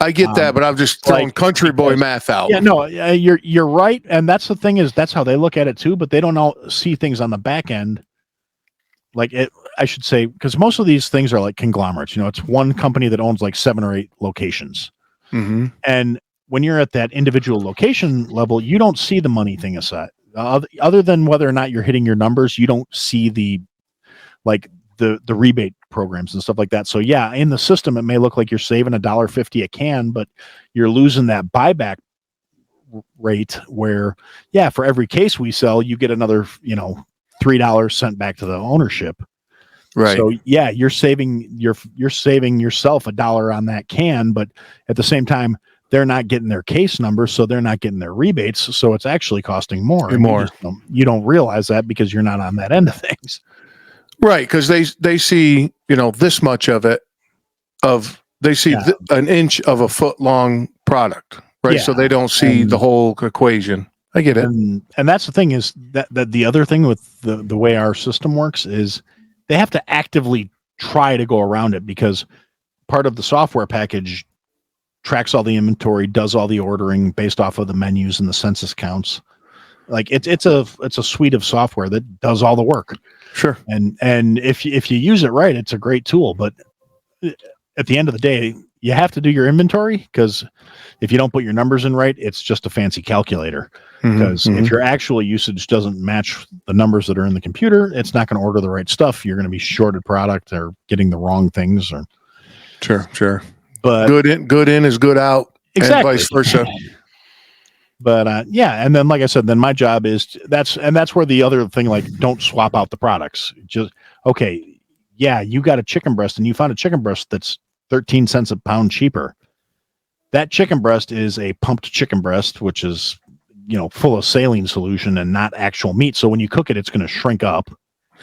I get that, but I'm just throwing country boy math out. Yeah, no, you're right. And that's the thing is that's how they look at it too, but they don't all see things on the back end. Like I should say, because most of these things are like conglomerates. It's one company that owns like 7 or 8 locations. Mm-hmm. And when you're at that individual location level, you don't see the money thing aside. Other than whether or not you're hitting your numbers, you don't see the rebate programs and stuff like that. So yeah, in the system, it may look like you're saving $1.50 a can, but you're losing that buyback rate where, yeah, for every case we sell, you get another, $3 sent back to the ownership. Right. So yeah, you're saving yourself $1 on that can, but at the same time, they're not getting their case number, so they're not getting their rebates. So it's actually costing more. And More. You don't realize that because you're not on that end of things. Right, because they see this much of it. They see an inch of a foot long product, right? Yeah. So they don't see the whole equation. I get it. And that's the thing is that the other thing with the way our system works is they have to actively try to go around it because part of the software package tracks all the inventory, does all the ordering based off of the menus and the census counts. Like it's a suite of software that does all the work. Sure. And if you use it right, it's a great tool. But at the end of the day, you have to do your inventory because if you don't put your numbers in right, it's just a fancy calculator. Because if your actual usage doesn't match the numbers that are in the computer, it's not going to order the right stuff. You're going to be shorted product or getting the wrong things. Or sure. But good in is good out, exactly. and vice versa. But yeah, and then like I said, then my job is that's where the other thing, like, don't swap out the products. Just okay, yeah, you got a chicken breast and you found a chicken breast that's 13 cents a pound cheaper. That chicken breast is a pumped chicken breast, which is full of saline solution and not actual meat. So when you cook it, it's going to shrink up.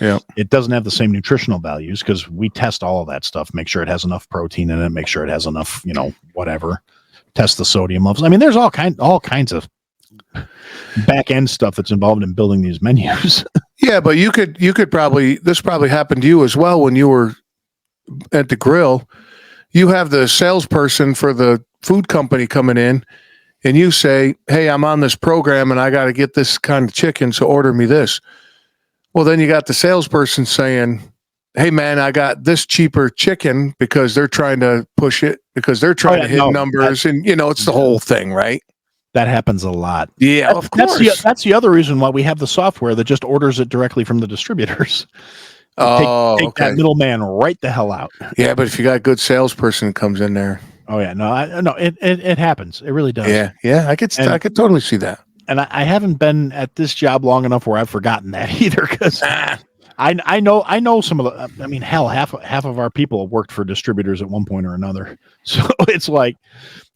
Yeah, it doesn't have the same nutritional values because we test all of that stuff, make sure it has enough protein in it, make sure it has enough, whatever. Test the sodium levels. I mean, there's all kinds of back end stuff that's involved in building these menus. Yeah, but you could this probably happened to you as well when you were at the grill. You have the salesperson for the food company coming in, and you say, "Hey, I'm on this program, and I got to get this kind of chicken, so order me this." Well, then you got the salesperson saying, "Hey, man, I got this cheaper chicken," because they're trying to push it, because they're trying to hit numbers, and it's the whole thing, right? That happens a lot. Yeah, of course. That's the other reason why we have the software that just orders it directly from the distributors. Take that middleman right the hell out. Yeah, but if you got a good salesperson that comes in there. Oh yeah, no, it happens. It really does. Yeah, I could totally see that. And I haven't been at this job long enough where I've forgotten that either, because I know some of the. I mean, hell, half of our people worked for distributors at one point or another. So it's like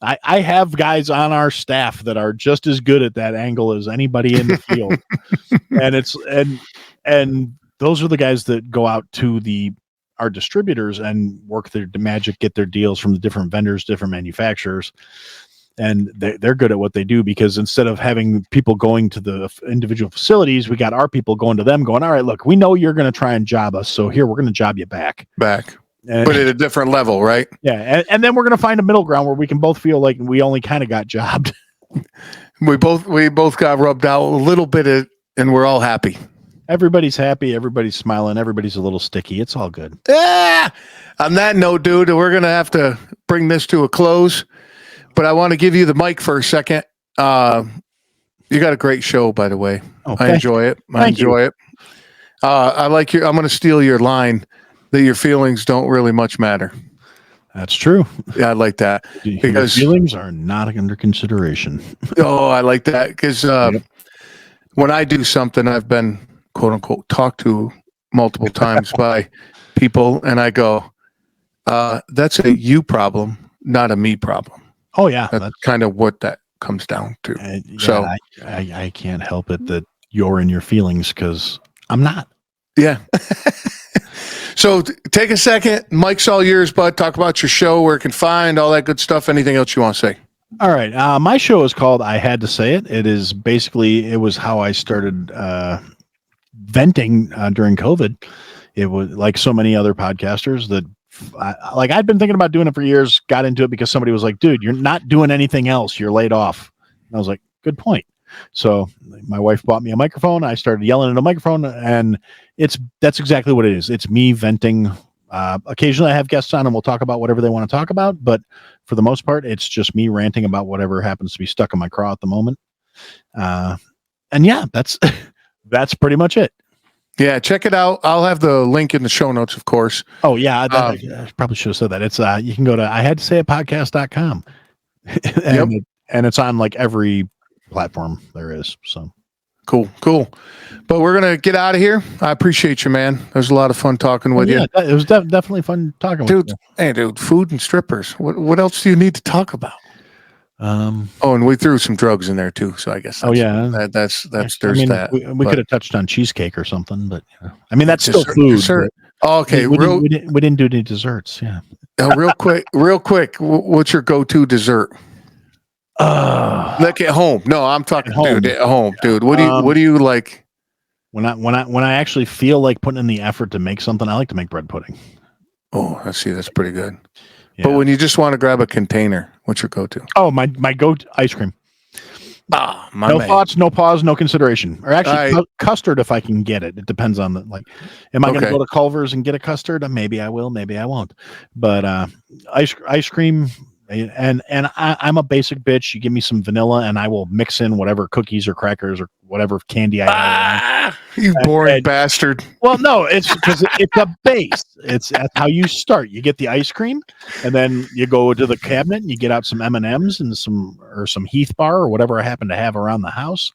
I have guys on our staff that are just as good at that angle as anybody in the field, and those are the guys that go out to our distributors and work their magic, get their deals from the different vendors, different manufacturers. And they're good at what they do, because instead of having people going to the individual facilities, we got our people going to them going, all right, look, we know you're going to try and job us. So here, we're going to job you back. But at a different level, right? Yeah. And then we're going to find a middle ground where we can both feel like we only kind of got jobbed. We both got rubbed out a little bit, and we're all happy. Everybody's happy. Everybody's smiling. Everybody's a little sticky. It's all good. On that note, dude, we're going to have to bring this to a close. But I want to give you the mic for a second. You got a great show, by the way. Okay. I enjoy it. Thank you. I like I'm going to steal your line that your feelings don't really much matter. That's true. Yeah, I like that. Because feelings are not under consideration. Oh, I like that. Because when I do something, I've been, quote unquote, talked to multiple times by people, and I go, that's a you problem, not a me problem. Oh yeah, that's kind of what that comes down to. So I can't help it that you're in your feelings, because I'm not. Yeah. So take a second. Mike's all yours, bud. Talk about your show, where it can find all that good stuff. Anything else you want to say? All right. My show is called I Had to Say It. It was how I started venting during COVID. It was like so many other podcasters that. I'd been thinking about doing it for years, got into it because somebody was like, dude, you're not doing anything else. You're laid off. And I was like, good point. So my wife bought me a microphone. I started yelling into a microphone, and that's exactly what it is. It's me venting. Occasionally I have guests on and we'll talk about whatever they want to talk about. But for the most part, it's just me ranting about whatever happens to be stuck in my craw at the moment. And yeah, that's pretty much it. Yeah, check it out. I'll have the link in the show notes, of course. Oh, yeah. I probably should have said that. It's you can go to ihadtosayitpodcast.com. And it's on like every platform there is. So Cool. But we're going to get out of here. I appreciate you, man. It was a lot of fun talking with you. It was definitely fun talking with you. Hey, dude, food and strippers. What else do you need to talk about? And we threw some drugs in there too. So I guess. There's that. We could have touched on cheesecake or something, but I mean that's still food. Dessert. Okay, we didn't do any desserts. Yeah. Real quick. What's your go-to dessert? Like at home. No, I'm talking, dude. At home, dude. What do you like? When I actually feel like putting in the effort to make something, I like to make bread pudding. Oh, I see. That's pretty good. Yeah. But when you just want to grab a container, what's your go-to? Oh, my go-to ice cream. No thoughts, no pause, no consideration. Or actually, custard if I can get it. It depends on am I going to go to Culver's and get a custard? Maybe I will, maybe I won't. But ice cream. And I'm a basic bitch. You give me some vanilla, and I will mix in whatever cookies or crackers or whatever candy I have. You boring bastard. Well, no, it's because it's a base. That's how you start. You get the ice cream, and then you go to the cabinet and you get out some M&Ms and some Heath bar or whatever I happen to have around the house.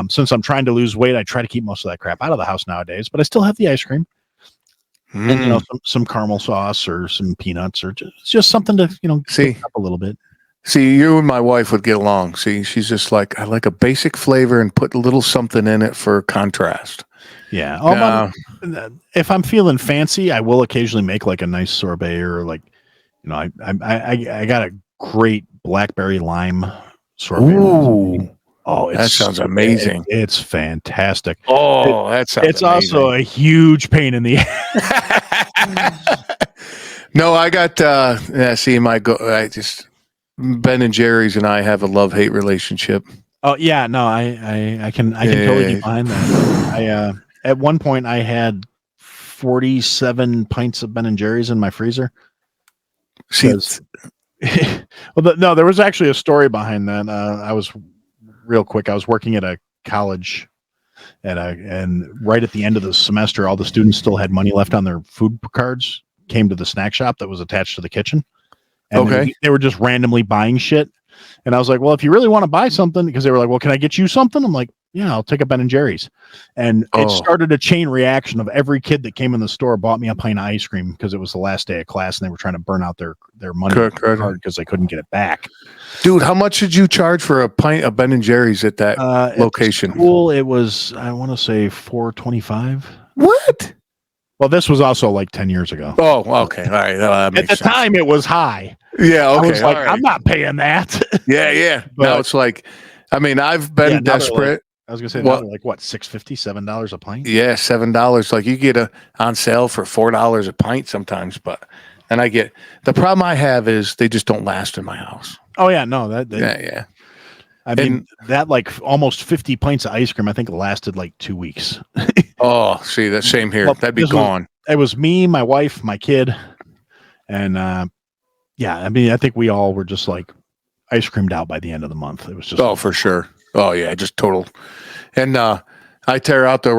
Since I'm trying to lose weight, I try to keep most of that crap out of the house nowadays. But I still have the ice cream. And some caramel sauce or some peanuts or just something to see up a little bit. See, you and my wife would get along. See, she's just like, I like a basic flavor and put a little something in it for contrast. Yeah. If I'm feeling fancy, I will occasionally make like a nice sorbet or I got a great blackberry lime sorbet. Ooh. Oh, that sounds amazing. It's fantastic. Oh, that sounds It's amazing. Also a huge pain in the ass. No, I got Ben and Jerry's and I have a love-hate relationship. Oh yeah, no, I can totally get behind that. At one point I had 47 pints of Ben and Jerry's in my freezer. There was actually a story behind that. Real quick, I was working at a college and right at the end of the semester, all the students still had money left on their food cards, came to the snack shop that was attached to the kitchen. And they were just randomly buying shit. And I was like, well, if you really want to buy something, because they were like, well, can I get you something? I'm like, yeah, I'll take a Ben and Jerry's. And it started a chain reaction of every kid that came in the store bought me a pint of ice cream because it was the last day of class and they were trying to burn out their money because they couldn't get it back. Dude, how much did you charge for a pint of Ben and Jerry's at that location? At the school, it was, I want to say $4.25. What? Well, this was also like 10 years ago. Oh, okay. All right. At the time, it was high. Yeah, okay. I was like, I'm not paying that. Yeah. But now it's like, I mean, I've been desperate. I was going to say, like what, $6.50, $7 a pint? Yeah, $7. Like you get on sale for $4 a pint sometimes. And I get, the problem I have is they just don't last in my house. Oh, yeah. No, yeah. I mean, that like almost 50 pints of ice cream, I think lasted like 2 weeks. Oh, see, that's same here. That'd be gone. It was me, my wife, my kid. And yeah, I mean, I think we all were just like ice creamed out by the end of the month. It was just. Oh, for sure. Oh, yeah, just total. And I tear up the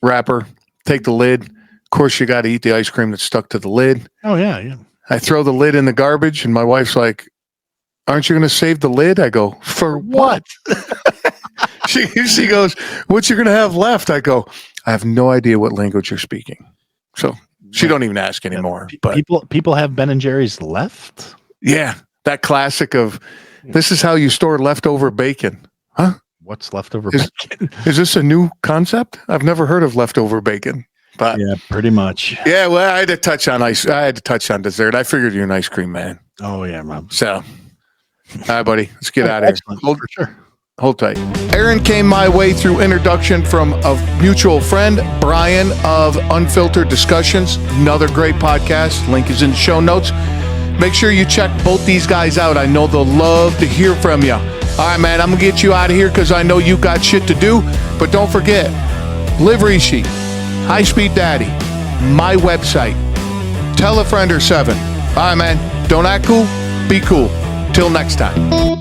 wrapper, take the lid. Of course, you got to eat the ice cream that's stuck to the lid. Oh, yeah. I throw the lid in the garbage, and my wife's like, aren't you going to save the lid? I go, for what? She goes, what you going to have left? I go, I have no idea what language you're speaking. So she don't even ask anymore. But people have Ben and Jerry's left? Yeah, that classic of, this is how you store leftover bacon. Huh? What's leftover bacon? Is this a new concept? I've never heard of leftover bacon. But yeah, pretty much. Yeah, well, I had to touch on dessert. I figured you're an ice cream man. Oh yeah, Rob. So, all right, buddy, let's get out of here. Hold tight. Aaron came my way through introduction from a mutual friend, Brian of Unfiltered Discussions. Another great podcast. Link is in the show notes. Make sure you check both these guys out. I know they'll love to hear from you. All right, man, I'm going to get you out of here because I know you got shit to do. But don't forget, Live Rishi, High Speed Daddy, my website. Tell a friend or seven. All right, man, don't act cool, be cool. Till next time.